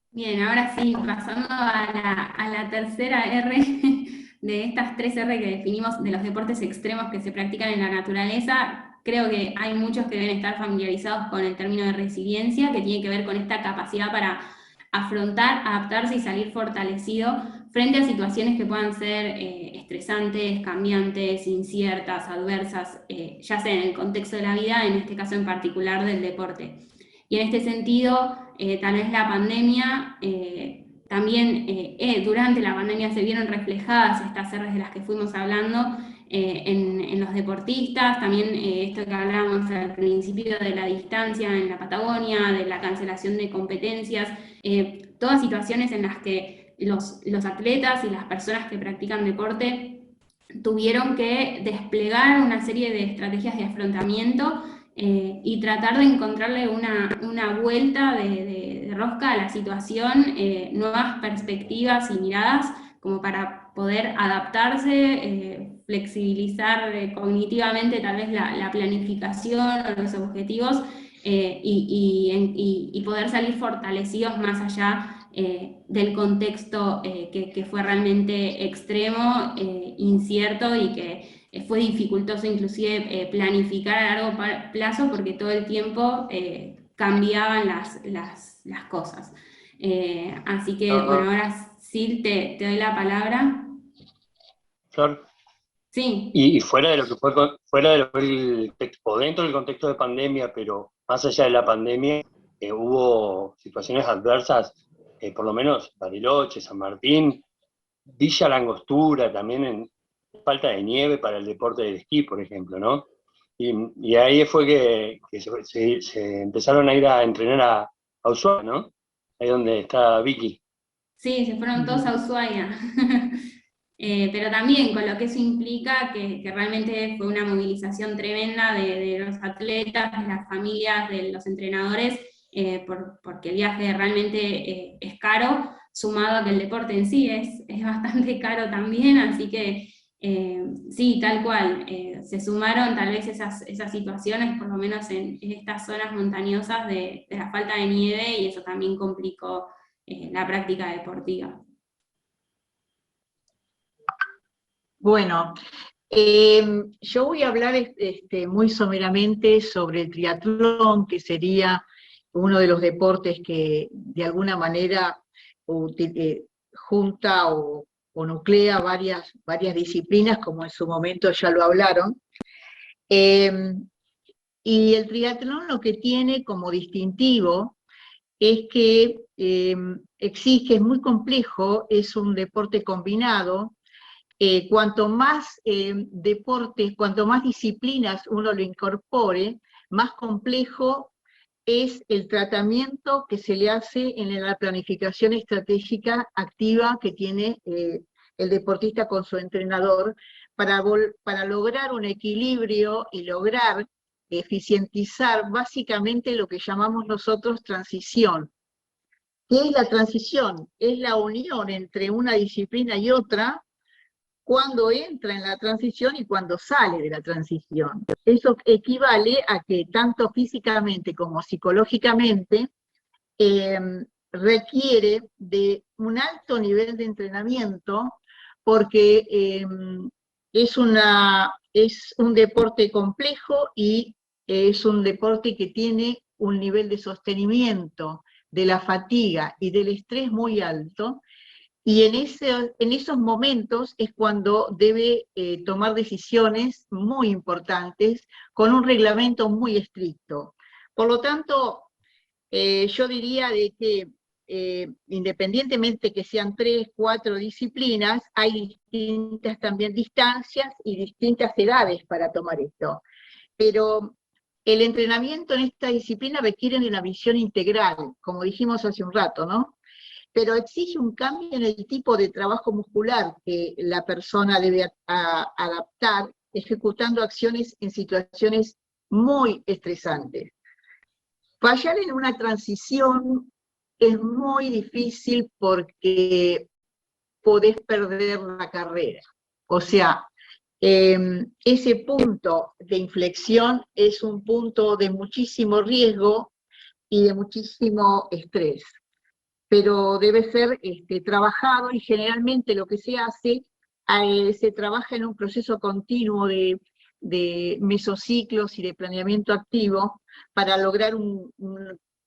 Bien, ahora sí, pasando a la tercera R de estas 3 R que definimos de los deportes extremos que se practican en la naturaleza, creo que hay muchos que deben estar familiarizados con el término de resiliencia, que tiene que ver con esta capacidad para afrontar, adaptarse y salir fortalecido frente a situaciones que puedan ser estresantes, cambiantes, inciertas, adversas, ya sea en el contexto de la vida, en este caso en particular del deporte. Y en este sentido, tal vez la pandemia, también durante la pandemia se vieron reflejadas estas R's de las que fuimos hablando en los deportistas, también esto que hablábamos al principio de la distancia en la Patagonia, de la cancelación de competencias, todas situaciones en las que los atletas y las personas que practican deporte tuvieron que desplegar una serie de estrategias de afrontamiento y tratar de encontrarle una vuelta de rosca a la situación, nuevas perspectivas y miradas como para poder adaptarse, flexibilizar cognitivamente tal vez la planificación o los objetivos y poder salir fortalecidos más allá del contexto que fue realmente extremo, incierto y que fue dificultoso inclusive planificar a largo plazo porque todo el tiempo cambiaban las cosas. Así que, bueno, ahora sí te doy la palabra. Flor. Sí. Y fuera de lo que fue el texto, dentro del contexto de pandemia, pero más allá de la pandemia, hubo situaciones adversas, por lo menos Bariloche, San Martín, Villa La Angostura, también en falta de nieve para el deporte del esquí, por ejemplo, ¿no? Y ahí fue que se empezaron a ir a entrenar a Ushuaia, ¿no? Ahí donde está Vicky. Sí, se fueron todos a Ushuaia. Pero también con lo que eso implica, que realmente fue una movilización tremenda de los atletas, de las familias, de los entrenadores, porque el viaje realmente es caro, sumado a que el deporte en sí es bastante caro también, así que sí, tal cual, se sumaron tal vez esas situaciones, por lo menos en estas zonas montañosas de la falta de nieve, y eso también complicó la práctica deportiva. Bueno, yo voy a hablar muy someramente sobre el triatlón, que sería uno de los deportes que de alguna manera junta o nuclea varias disciplinas, como en su momento ya lo hablaron. Y el triatlón lo que tiene como distintivo es que exige, es muy complejo, es un deporte combinado. Cuanto más deportes, cuanto más disciplinas uno lo incorpore, más complejo es el tratamiento que se le hace en la planificación estratégica activa que tiene el deportista con su entrenador para lograr un equilibrio y lograr eficientizar básicamente lo que llamamos nosotros transición. ¿Qué es la transición? Es la unión entre una disciplina y otra, cuando entra en la transición y cuando sale de la transición. Eso equivale a que tanto físicamente como psicológicamente requiere de un alto nivel de entrenamiento, porque es un deporte complejo y es un deporte que tiene un nivel de sostenimiento de la fatiga y del estrés muy alto. Y en esos momentos es cuando debe tomar decisiones muy importantes con un reglamento muy estricto. Por lo tanto, yo diría de que independientemente que sean 3, 4 disciplinas, hay distintas también distancias y distintas edades para tomar esto. Pero el entrenamiento en esta disciplina requiere de una visión integral, como dijimos hace un rato, ¿no? Pero exige un cambio en el tipo de trabajo muscular que la persona debe adaptar, ejecutando acciones en situaciones muy estresantes. Fallar en una transición es muy difícil porque podés perder la carrera. O sea, ese punto de inflexión es un punto de muchísimo riesgo y de muchísimo estrés. Pero debe ser trabajado, y generalmente lo que se hace se trabaja en un proceso continuo de mesociclos y de planeamiento activo para lograr un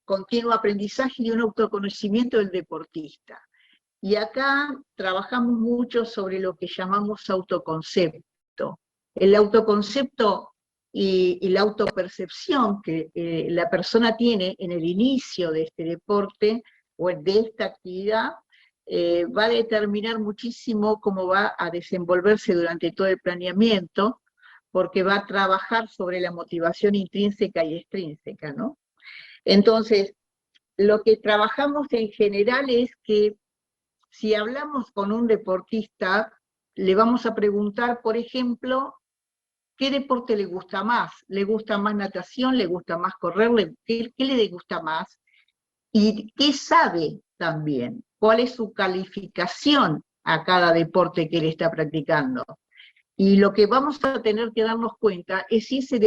continuo aprendizaje y un autoconocimiento del deportista. Y acá trabajamos mucho sobre lo que llamamos autoconcepto. El autoconcepto y la autopercepción que la persona tiene en el inicio de este deporte o de esta actividad va a determinar muchísimo cómo va a desenvolverse durante todo el planeamiento, porque va a trabajar sobre la motivación intrínseca y extrínseca, ¿no? Entonces, lo que trabajamos en general es que si hablamos con un deportista, le vamos a preguntar, por ejemplo, ¿qué deporte le gusta más? ¿Le gusta más natación? ¿Le gusta más correr? ¿Qué le gusta más? ¿Y qué sabe también? ¿Cuál es su calificación a cada deporte que él está practicando? Y lo que vamos a tener que darnos cuenta es si ese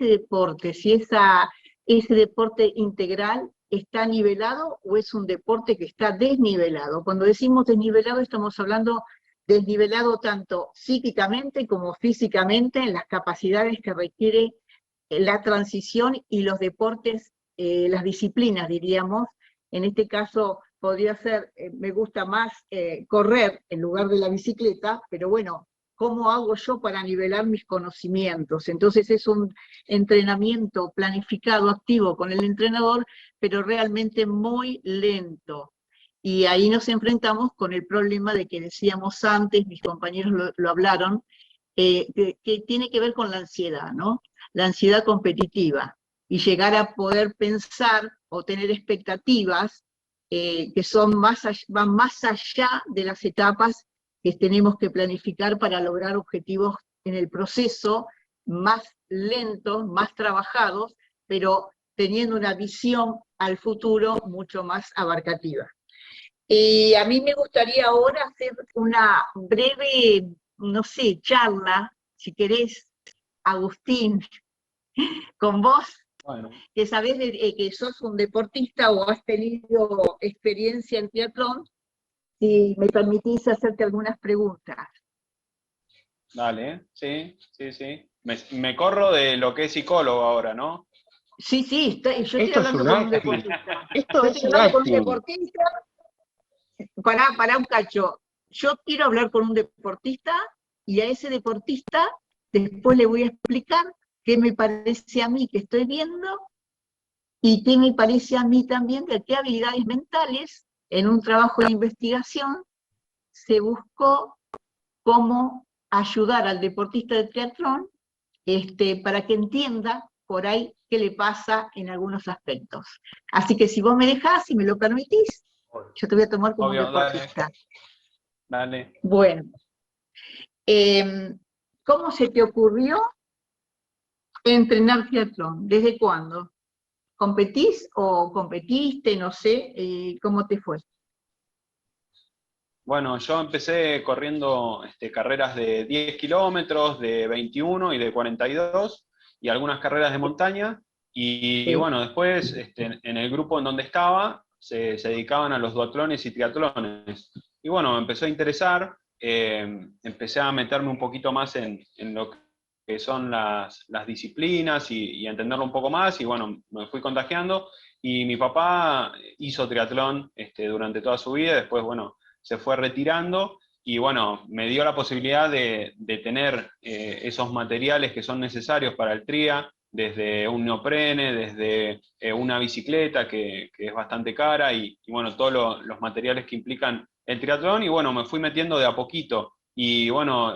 deporte, ese deporte integral está nivelado o es un deporte que está desnivelado. Cuando decimos desnivelado estamos hablando desnivelado tanto psíquicamente como físicamente en las capacidades que requiere la transición y los deportes, las disciplinas diríamos. En este caso podría ser, me gusta más correr en lugar de la bicicleta, pero bueno, ¿cómo hago yo para nivelar mis conocimientos? Entonces es un entrenamiento planificado, activo con el entrenador, pero realmente muy lento. Y ahí nos enfrentamos con el problema de que decíamos antes, mis compañeros lo hablaron, que tiene que ver con la ansiedad, ¿no? La ansiedad competitiva, y llegar a poder pensar o tener expectativas que van más allá de las etapas que tenemos que planificar para lograr objetivos en el proceso más lentos, más trabajados, pero teniendo una visión al futuro mucho más abarcativa. Y a mí me gustaría ahora hacer una breve, no sé, charla, si querés, Agustín, con vos, bueno, que sabés que sos un deportista o has tenido experiencia en triatlón, si me permitís hacerte algunas preguntas. Dale, sí. Me corro de lo que es psicólogo ahora, ¿no? Sí, yo estoy hablando con un deportista. Estoy hablando con un deportista. Pará un cacho. Yo quiero hablar con un deportista y a ese deportista después le voy a explicar qué me parece a mí que estoy viendo y qué me parece a mí también de qué habilidades mentales en un trabajo de investigación se buscó cómo ayudar al deportista de triatlón para que entienda por ahí qué le pasa en algunos aspectos. Así que si vos me dejás y me lo permitís, yo te voy a tomar como un deportista. Dale. Bueno, ¿cómo se te ocurrió entrenar triatlón? ¿Desde cuándo? ¿Competís o competiste? No sé, ¿cómo te fue? Bueno, yo empecé corriendo carreras de 10 kilómetros, de 21 y de 42, y algunas carreras de montaña, y bueno, después en el grupo en donde estaba, se dedicaban a los duatlones y triatlones. Y bueno, me empezó a interesar, empecé a meterme un poquito más en lo que son las disciplinas y a entenderlo un poco más, y bueno, me fui contagiando, y mi papá hizo triatlón durante toda su vida, después, bueno, se fue retirando, y bueno, me dio la posibilidad de tener esos materiales que son necesarios para el tria, desde un neoprene, desde una bicicleta que es bastante cara, y bueno, todos los materiales que implican el triatlón, y bueno, me fui metiendo de a poquito. Y bueno,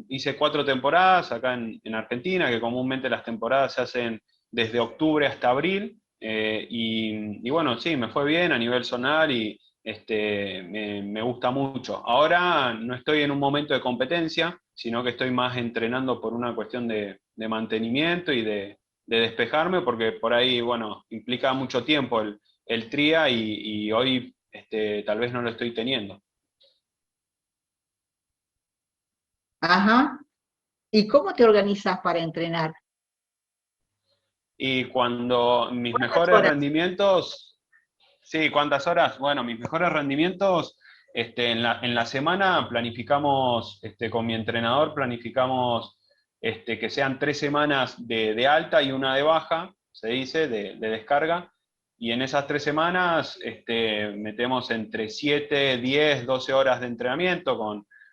hice 4 temporadas acá en Argentina, que comúnmente las temporadas se hacen desde octubre hasta abril, y bueno, sí, me fue bien a nivel zonal y me gusta mucho. Ahora no estoy en un momento de competencia, sino que estoy más entrenando por una cuestión de mantenimiento y de despejarme, porque por ahí, bueno, implica mucho tiempo el tria y hoy tal vez no lo estoy teniendo. Ajá. ¿Y cómo te organizas para entrenar? Y cuando mis mejores rendimientos, sí, ¿cuántas horas? Bueno, mis mejores rendimientos En la semana planificamos, con mi entrenador, planificamos que sean 3 semanas de alta y una de baja, se dice, de descarga, y en esas 3 semanas metemos entre 7, 10, 12 horas de entrenamiento,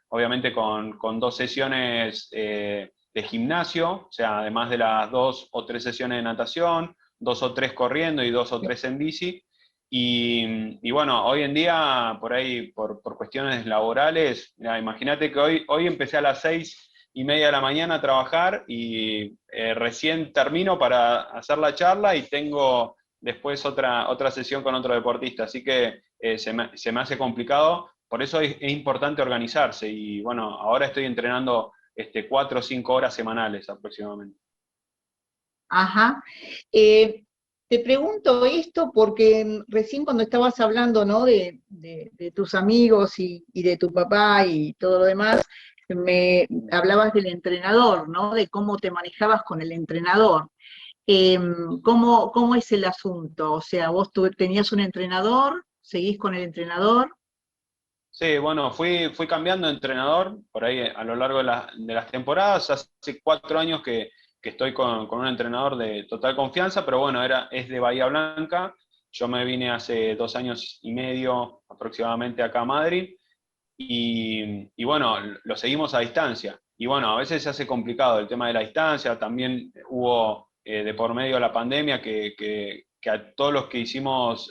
obviamente con 2 sesiones de gimnasio, o sea, además de las 2 o 3 sesiones de natación, 2 o 3 corriendo y 2 o 3 en bici. Y bueno, hoy en día, por ahí, por cuestiones laborales, imagínate que hoy empecé a las 6:30 de la mañana a trabajar y recién termino para hacer la charla y tengo después otra sesión con otro deportista, así que se me hace complicado, por eso es importante organizarse, y bueno, ahora estoy entrenando 4 o 5 horas semanales aproximadamente. Ajá. Te pregunto esto porque recién cuando estabas hablando, ¿no?, de tus amigos y de tu papá y todo lo demás, me hablabas del entrenador, ¿no?, de cómo te manejabas con el entrenador. ¿Cómo es el asunto? O sea, vos tenías un entrenador, seguís con el entrenador. Sí, bueno, fui cambiando de entrenador por ahí a lo largo de las temporadas. Hace 4 años que estoy con un entrenador de total confianza, pero bueno, es de Bahía Blanca. Yo me vine hace 2 años y medio aproximadamente acá a Madrid, y bueno, lo seguimos a distancia. Y bueno, a veces se hace complicado el tema de la distancia. También hubo de por medio la pandemia que a todos los que hicimos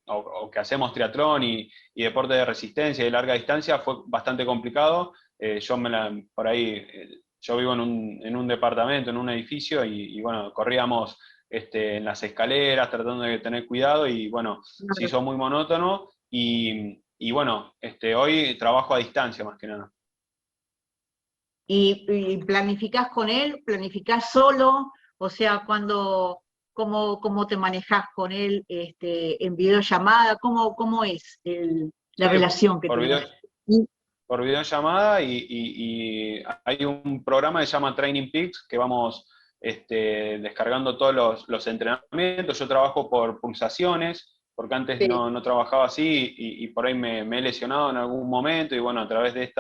o que hacemos triatlón y deporte de resistencia y de larga distancia fue bastante complicado. Por ahí, yo vivo en un departamento, en un edificio, y bueno, corríamos en las escaleras tratando de tener cuidado, y bueno, se hizo muy monótono, y bueno, hoy trabajo a distancia más que nada. ¿Y planificás con él? ¿Planificás solo? O sea, ¿cómo te manejás con él en videollamada? ¿Cómo es la relación que tenés? Por videollamada, y hay un programa que se llama Training Peaks, que vamos descargando todos los entrenamientos. Yo trabajo por pulsaciones, porque antes no trabajaba así, y por ahí me he lesionado en algún momento, y bueno, a través de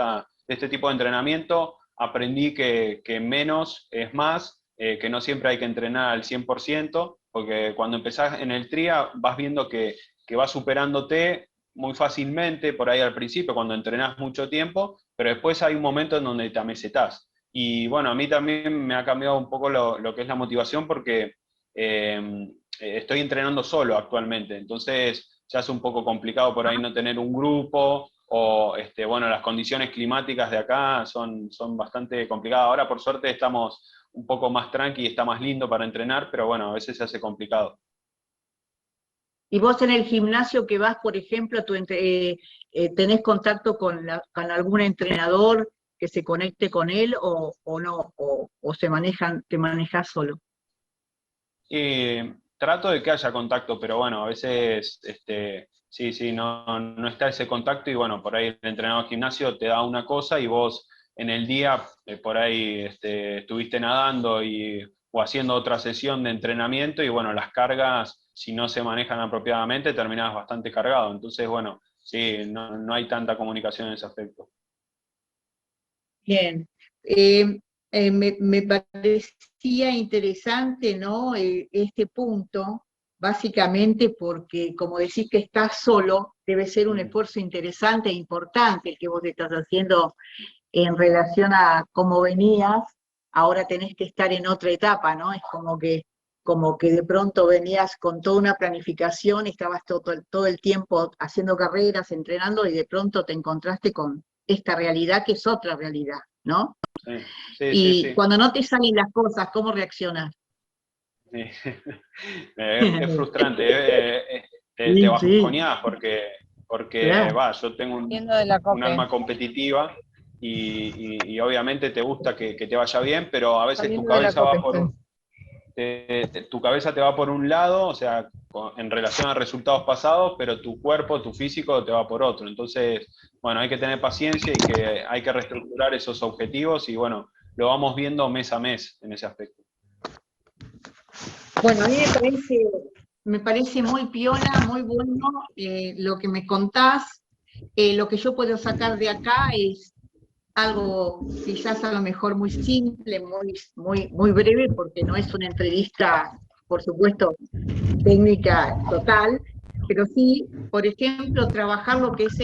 este tipo de entrenamiento aprendí que menos es más, que no siempre hay que entrenar al 100%, porque cuando empezás en el tria vas viendo que vas superándote muy fácilmente por ahí al principio, cuando entrenás mucho tiempo, pero después hay un momento en donde te amesetás. Y bueno, a mí también me ha cambiado un poco lo que es la motivación, porque estoy entrenando solo actualmente, entonces ya es un poco complicado por ahí no tener un grupo, o bueno, las condiciones climáticas de acá son bastante complicadas. Ahora por suerte estamos un poco más tranqui y está más lindo para entrenar, pero bueno, a veces se hace complicado. ¿Y vos en el gimnasio que vas, por ejemplo, tenés contacto con algún entrenador que se conecte con él, o no? ¿O te manejás solo? Trato de que haya contacto, pero bueno, a veces sí, no está ese contacto, y bueno, por ahí el entrenador de gimnasio te da una cosa y vos en el día por ahí estuviste nadando o haciendo otra sesión de entrenamiento, y bueno, las cargas, si no se manejan apropiadamente, terminás bastante cargado. Entonces, bueno, sí, no hay tanta comunicación en ese aspecto. Bien. Me parecía interesante, ¿no?, este punto, básicamente porque, como decís que estás solo, debe ser un esfuerzo interesante e importante el que vos estás haciendo en relación a cómo venías. Ahora tenés que estar en otra etapa, ¿no? Es como que de pronto venías con toda una planificación, estabas todo el tiempo haciendo carreras, entrenando, y de pronto te encontraste con esta realidad que es otra realidad, ¿no? Sí. Cuando no te salen las cosas, ¿cómo reaccionas? Es frustrante, te bajoneás porque claro, yo tengo un alma competitiva, y obviamente te gusta que te vaya bien, pero a veces tu cabeza te va por un lado, o sea, en relación a resultados pasados, pero tu cuerpo, tu físico te va por otro. Entonces, bueno, hay que tener paciencia, y que hay que reestructurar esos objetivos, y bueno, lo vamos viendo mes a mes en ese aspecto. Bueno, a mí me parece muy piola, muy bueno lo que me contás. lo que yo puedo sacar de acá es algo quizás a lo mejor muy simple, muy breve, porque no es una entrevista, por supuesto, técnica total, pero sí, por ejemplo, trabajar lo que es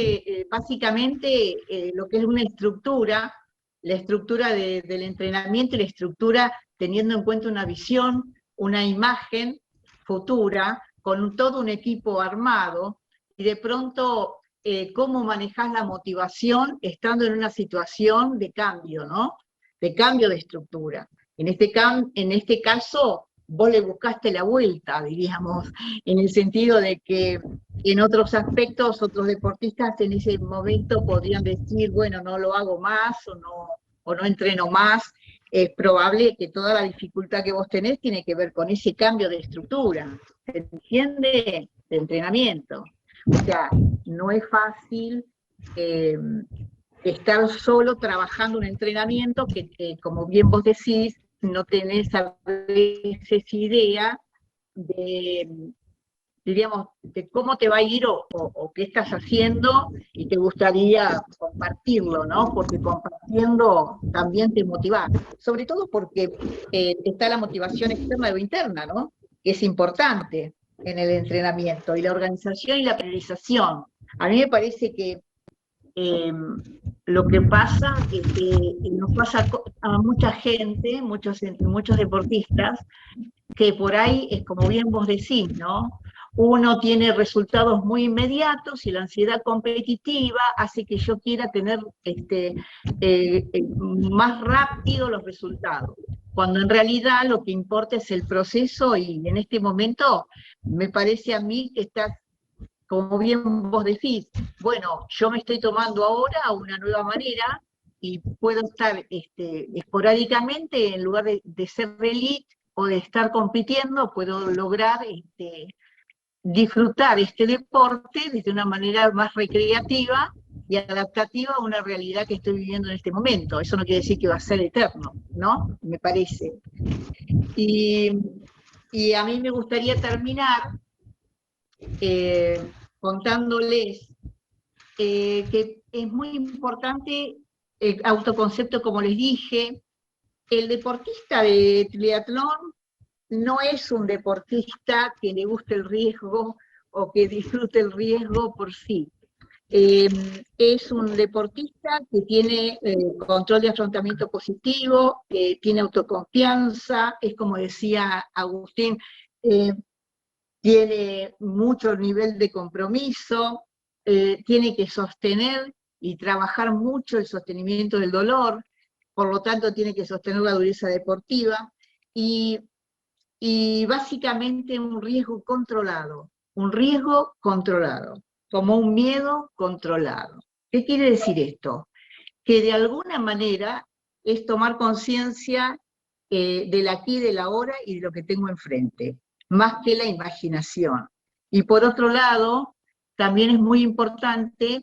básicamente lo que es una estructura, la estructura del entrenamiento y la estructura teniendo en cuenta una visión, una imagen futura, con todo un equipo armado, y de pronto cómo manejás la motivación estando en una situación de cambio, ¿no? De cambio de estructura. En este caso, vos le buscaste la vuelta, diríamos, en el sentido de que en otros aspectos, otros deportistas en ese momento podrían decir, bueno, no lo hago más o no entreno más. Es probable que toda la dificultad que vos tenés tiene que ver con ese cambio de estructura, ¿se entiende? De entrenamiento. O sea, no es fácil estar solo trabajando un entrenamiento que, como bien vos decís, no tenés a veces idea de, diríamos, de cómo te va a ir o qué estás haciendo, y te gustaría compartirlo, ¿no? Porque compartiendo también te motiva, sobre todo porque está la motivación externa o interna, ¿no? Que es importante en el entrenamiento, y la organización y la priorización. A mí me parece que lo que pasa es que nos pasa a mucha gente, muchos deportistas, que por ahí es como bien vos decís, ¿no? Uno tiene resultados muy inmediatos y la ansiedad competitiva hace que yo quiera tener más rápido los resultados, cuando en realidad lo que importa es el proceso, y en este momento me parece a mí que estás, como bien vos decís, bueno, yo me estoy tomando ahora una nueva manera y puedo estar esporádicamente, en lugar de ser elite o de estar compitiendo, puedo lograr disfrutar este deporte desde una manera más recreativa y adaptativa a una realidad que estoy viviendo en este momento. Eso no quiere decir que va a ser eterno, ¿no? Me parece. Y a mí me gustaría terminar contándoles que es muy importante el autoconcepto, como les dije. El deportista de triatlón no es un deportista que le guste el riesgo o que disfrute el riesgo por sí. Es un deportista que tiene control de afrontamiento positivo, tiene autoconfianza, es como decía Agustín, tiene mucho nivel de compromiso, tiene que sostener y trabajar mucho el sostenimiento del dolor, por lo tanto tiene que sostener la dureza deportiva, y básicamente un riesgo controlado, como un miedo controlado. ¿Qué quiere decir esto? Que de alguna manera es tomar conciencia del aquí, del ahora y de lo que tengo enfrente, más que la imaginación. Y por otro lado, también es muy importante,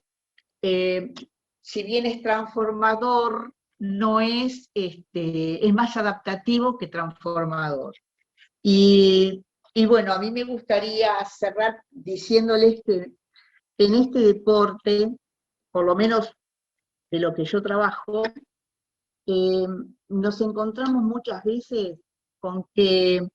si bien es transformador, no es, es más adaptativo que transformador. Y bueno, a mí me gustaría cerrar diciéndoles que en este deporte, por lo menos de lo que yo trabajo, nos encontramos muchas veces con que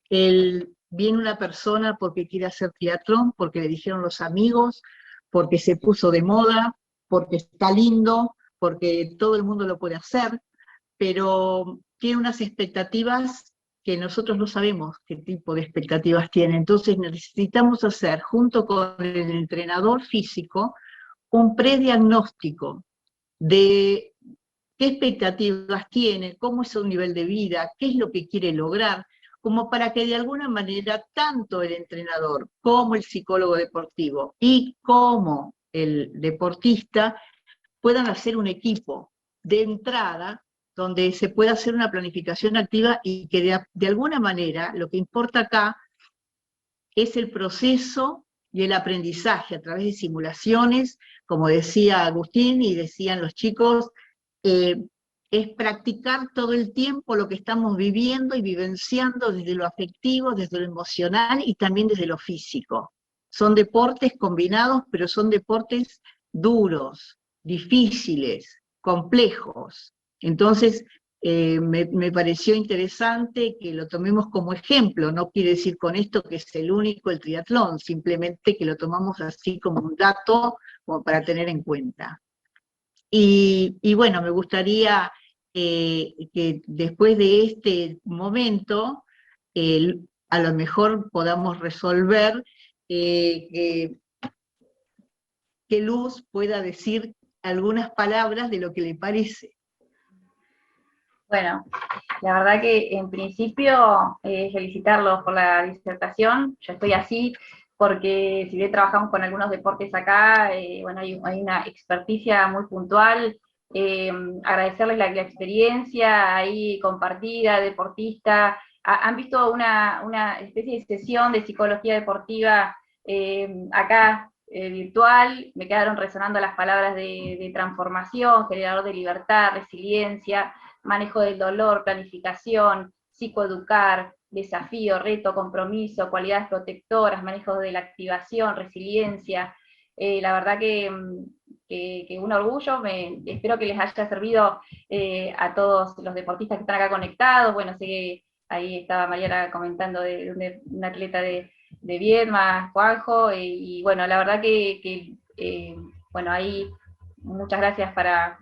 viene una persona porque quiere hacer triatlón, porque le dijeron los amigos, porque se puso de moda, porque está lindo, porque todo el mundo lo puede hacer, pero tiene unas expectativas que nosotros no sabemos qué tipo de expectativas tiene. Entonces necesitamos hacer, junto con el entrenador físico, un prediagnóstico de qué expectativas tiene, cómo es su nivel de vida, qué es lo que quiere lograr, como para que de alguna manera tanto el entrenador como el psicólogo deportivo y como el deportista puedan hacer un equipo de entrada donde se pueda hacer una planificación activa, y que de alguna manera lo que importa acá es el proceso y el aprendizaje a través de simulaciones, como decía Agustín y decían los chicos, es practicar todo el tiempo lo que estamos viviendo y vivenciando desde lo afectivo, desde lo emocional y también desde lo físico. Son deportes combinados, pero son deportes duros, difíciles, complejos. Entonces, me pareció interesante que lo tomemos como ejemplo. No quiere decir con esto que es el único el triatlón, simplemente que lo tomamos así como un dato como para tener en cuenta. Y bueno, me gustaría que después de este momento, a lo mejor podamos resolver que Luz pueda decir algunas palabras de lo que le parece. Bueno, la verdad que en principio felicitarlos por la disertación. Yo estoy así porque si bien trabajamos con algunos deportes acá, bueno, hay una experticia muy puntual. Agradecerles la experiencia ahí compartida, deportista. Han visto una especie de sesión de psicología deportiva acá virtual. Me quedaron resonando las palabras de transformación, generador de libertad, resiliencia, manejo del dolor, planificación, psicoeducar, desafío, reto, compromiso, cualidades protectoras, manejo de la activación, resiliencia. La verdad que un orgullo, espero que les haya servido a todos los deportistas que están acá conectados. Bueno, sé que ahí estaba Mariana comentando de un atleta de Viedma, Juanjo, y bueno, la verdad que bueno, ahí muchas gracias para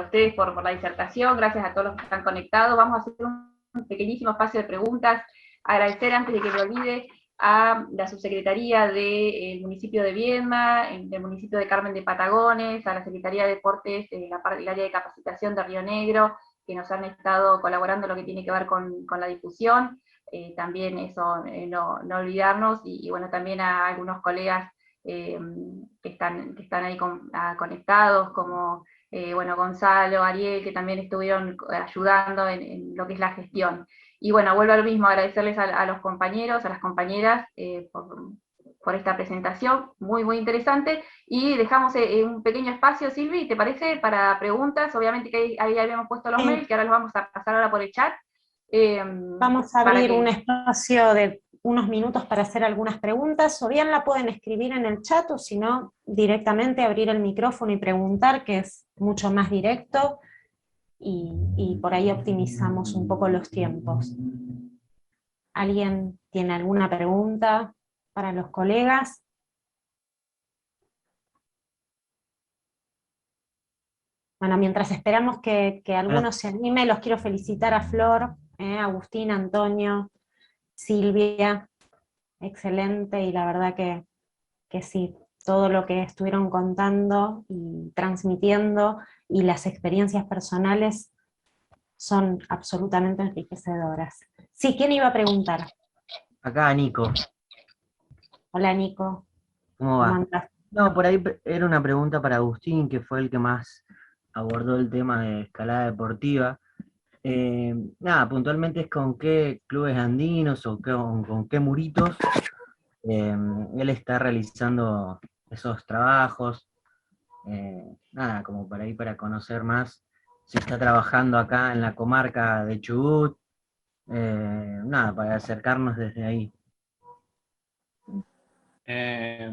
ustedes por la disertación, gracias a todos los que están conectados. Vamos a hacer un pequeñísimo espacio de preguntas. Agradecer, antes de que me olvide, a la subsecretaría del municipio de Viedma, del municipio de Carmen de Patagones, a la Secretaría de Deportes, el área de capacitación de Río Negro, que nos han estado colaborando en lo que tiene que ver con la difusión. También eso, no olvidarnos, y bueno, también a algunos colegas que están ahí conectados, como bueno, Gonzalo, Ariel, que también estuvieron ayudando en lo que es la gestión. Y bueno, vuelvo a lo mismo, agradecerles a los compañeros, a las compañeras por esta presentación, muy, muy interesante, y dejamos un pequeño espacio, Silvi, ¿te parece? Para preguntas. Obviamente que ahí habíamos puesto los mails, que ahora los vamos a pasar ahora por el chat. Vamos a abrir un espacio de unos minutos para hacer algunas preguntas, o bien la pueden escribir en el chat, o si no, directamente abrir el micrófono y preguntar, que es mucho más directo, y por ahí optimizamos un poco los tiempos. ¿Alguien tiene alguna pregunta para los colegas? Bueno, mientras esperamos que algunos se anime, los quiero felicitar a Flor, Agustín, Antonio, Silvia, excelente, y la verdad que sí, todo lo que estuvieron contando y transmitiendo, y las experiencias personales son absolutamente enriquecedoras. Sí, ¿quién iba a preguntar? Acá, Nico. Hola, Nico. ¿Cómo va? andás? No, por ahí era una pregunta para Agustín, que fue el que más abordó el tema de escalada deportiva. Nada, puntualmente es con qué clubes andinos o con qué muritos él está realizando esos trabajos. Nada, como para ir para conocer más si está trabajando acá en la comarca de Chubut. Nada, para acercarnos desde ahí.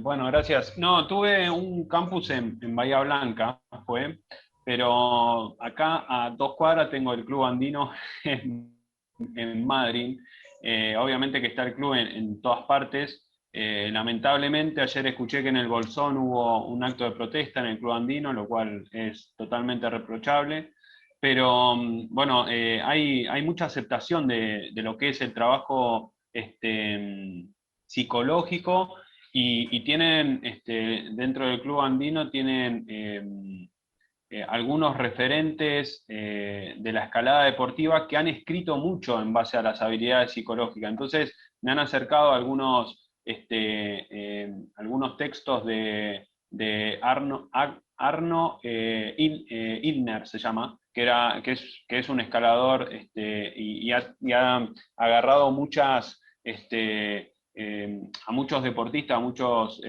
Bueno, gracias. No, tuve un campus en Bahía Blanca, pero acá a 2 cuadras tengo el Club Andino en Madrid. Obviamente que está el club en todas partes. Lamentablemente ayer escuché que en el Bolsón hubo un acto de protesta en el Club Andino, lo cual es totalmente reprochable. Pero bueno, hay mucha aceptación de lo que es el trabajo psicológico, y tienen, dentro del Club Andino, tienen algunos referentes de la escalada deportiva que han escrito mucho en base a las habilidades psicológicas. Entonces me han acercado algunos textos de Arno Illner, se llama, que es un escalador, y ha agarrado a muchos deportistas, a muchos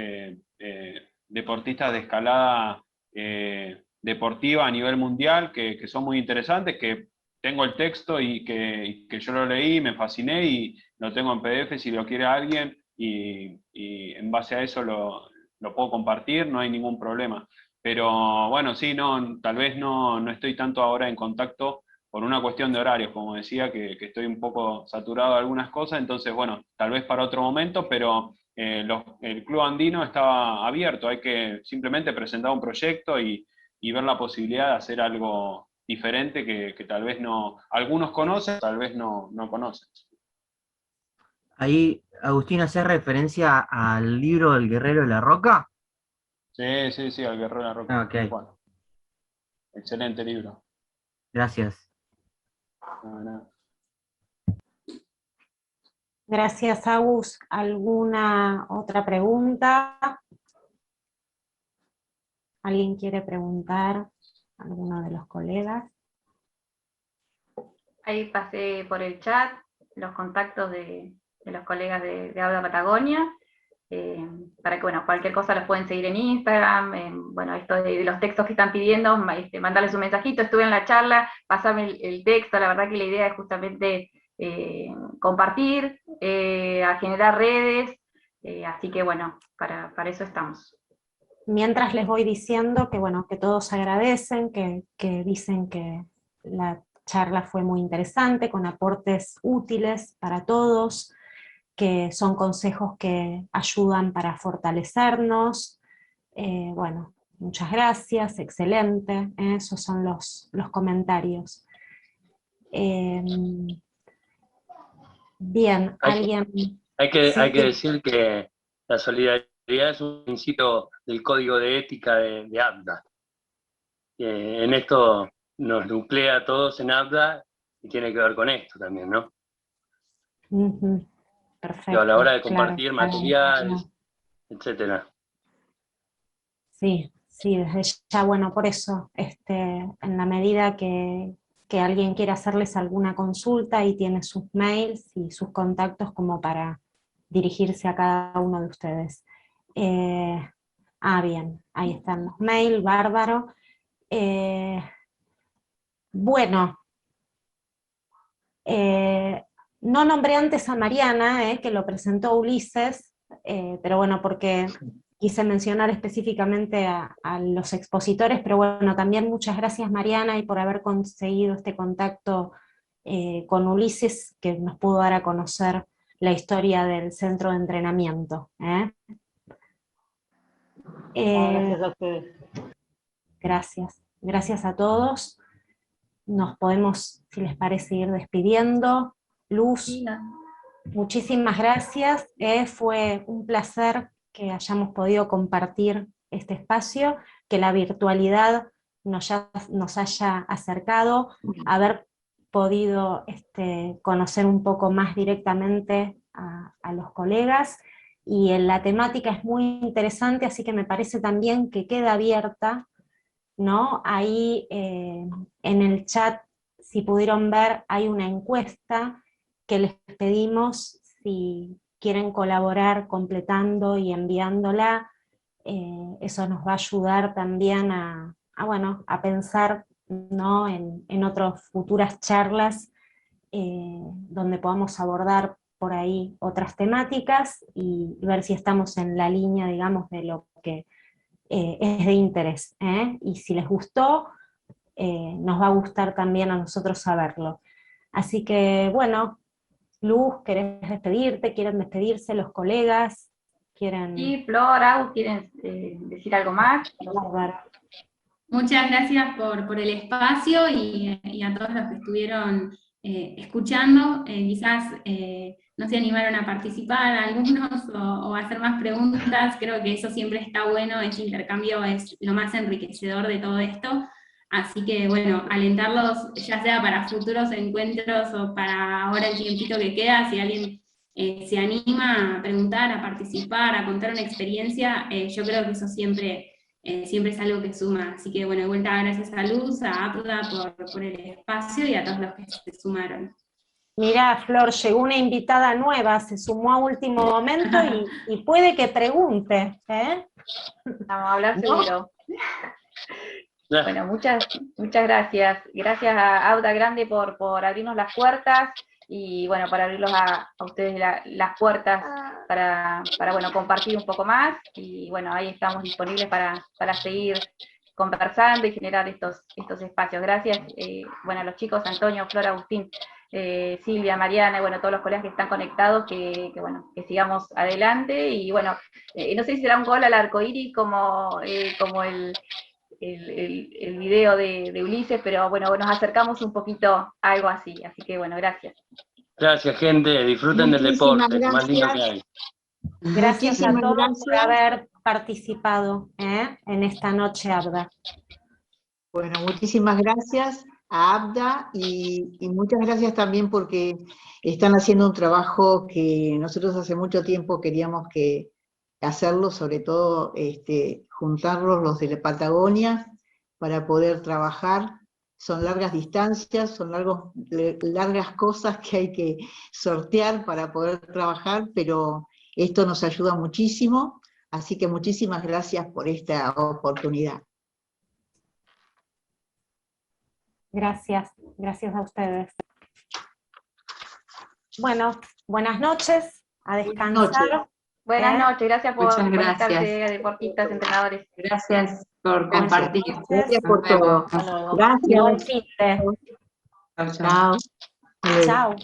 deportistas de escalada deportiva a nivel mundial, que son muy interesantes, que tengo el texto y que yo lo leí, me fasciné, y lo tengo en PDF si lo quiere alguien, y en base a eso lo puedo compartir, no hay ningún problema. Pero bueno, sí, no, tal vez no estoy tanto ahora en contacto por una cuestión de horarios, como decía, que estoy un poco saturado de algunas cosas, entonces bueno, tal vez para otro momento, pero el Club Andino estaba abierto, hay que simplemente presentar un proyecto y ver la posibilidad de hacer algo diferente que tal vez no, algunos conocen, tal vez no conocen. Ahí, Agustín, ¿hace referencia al libro El Guerrero de la Roca? Sí, sí, sí, al Guerrero de la Roca. Ok. Bueno, excelente libro. Gracias. Nada. Gracias, Agus. ¿Alguna otra pregunta? ¿Alguien quiere preguntar? ¿Alguno de los colegas? Ahí pasé por el chat los contactos de los colegas de Habla Patagonia, para que, bueno, cualquier cosa los pueden seguir en Instagram, bueno, esto de los textos que están pidiendo, mandarles un mensajito, estuve en la charla, pasame el texto, la verdad que la idea es justamente compartir, a generar redes, así que bueno, para eso estamos. Mientras les voy diciendo que, bueno, que todos agradecen, que dicen que la charla fue muy interesante, con aportes útiles para todos, que son consejos que ayudan para fortalecernos. Bueno, muchas gracias, excelente, esos son los comentarios. Bien, alguien... Hay que Sí. decir que la solidaridad es un principio del código de ética de ABDA. En esto nos nuclea a todos en ABDA y tiene que ver con esto también, ¿no? Perfecto. A la hora de claro, compartir materiales, etcétera. Sí, sí, desde ya, bueno, por eso, en la medida que alguien quiera hacerles alguna consulta y tiene sus mails y sus contactos como para dirigirse a cada uno de ustedes. Bien, ahí están los mails, bárbaro. Bueno, no nombré antes a Mariana, que lo presentó Ulises, pero bueno, porque quise mencionar específicamente a los expositores, pero bueno, también muchas gracias Mariana y por haber conseguido este contacto con Ulises, que nos pudo dar a conocer la historia del centro de entrenamiento. Gracias a ustedes. Gracias a todos. Nos podemos, si les parece, ir despidiendo. Luz, muchísimas gracias. Fue un placer que hayamos podido compartir este espacio, que la virtualidad nos haya acercado, haber podido conocer un poco más directamente a los colegas, y la temática es muy interesante, así que me parece también que queda abierta, ¿no? Ahí en el chat, si pudieron ver, hay una encuesta que les pedimos si quieren colaborar completando y enviándola. Eso nos va a ayudar también a pensar, ¿no? en otras futuras charlas donde podamos abordar por ahí otras temáticas y ver si estamos en la línea, digamos, de lo que es de interés, y si les gustó, nos va a gustar también a nosotros saberlo. Así que, bueno, Luz, ¿querés despedirte? ¿Quieren despedirse los colegas? ¿Quieren...? Sí, Flor, Agus, ¿quieren decir algo más? Muchas gracias por el espacio y a todos los que estuvieron escuchando. Quizás no se animaron a participar algunos o a hacer más preguntas. Creo que eso siempre está bueno, ese intercambio es lo más enriquecedor de todo esto. Así que bueno, alentarlos ya sea para futuros encuentros o para ahora el tiempito que queda, si alguien se anima a preguntar, a participar, a contar una experiencia, yo creo que eso siempre es algo que suma. Así que bueno, de vuelta gracias a Luz, a APDA por el espacio y a todos los que se sumaron. Mirá, Flor, llegó una invitada nueva, se sumó a último momento y puede que pregunte. Vamos a hablar seguro. Bueno, muchas gracias. Gracias a Auda Grande por abrirnos las puertas y bueno, para abrirlos a ustedes las puertas bueno, compartir un poco más, y bueno, ahí estamos disponibles para seguir conversando y generar estos espacios. Gracias, bueno, a los chicos, Antonio, Flor, Agustín, Silvia, Mariana, y bueno, todos los colegas que están conectados, que sigamos adelante, y bueno, no sé si será un gol al arcoíris como el video de Ulises, pero bueno, nos acercamos un poquito a algo así que bueno, gracias. Gracias, gente, disfruten del deporte, lo más lindo que hay. Gracias a todos por haber participado en esta noche ABDA. Bueno, muchísimas gracias a ABDA y muchas gracias también porque están haciendo un trabajo que nosotros hace mucho tiempo queríamos hacerlo, sobre todo juntarlos los de la Patagonia para poder trabajar. Son largas distancias, son largas cosas que hay que sortear para poder trabajar, pero esto nos ayuda muchísimo, así que muchísimas gracias por esta oportunidad. Gracias a ustedes. Bueno, buenas noches, a descansar. Buenas noches, gracias por Muchas conectarse, gracias. Deportistas, entrenadores. Gracias por compartir. Gracias por todo. Gracias. Chao. Chao.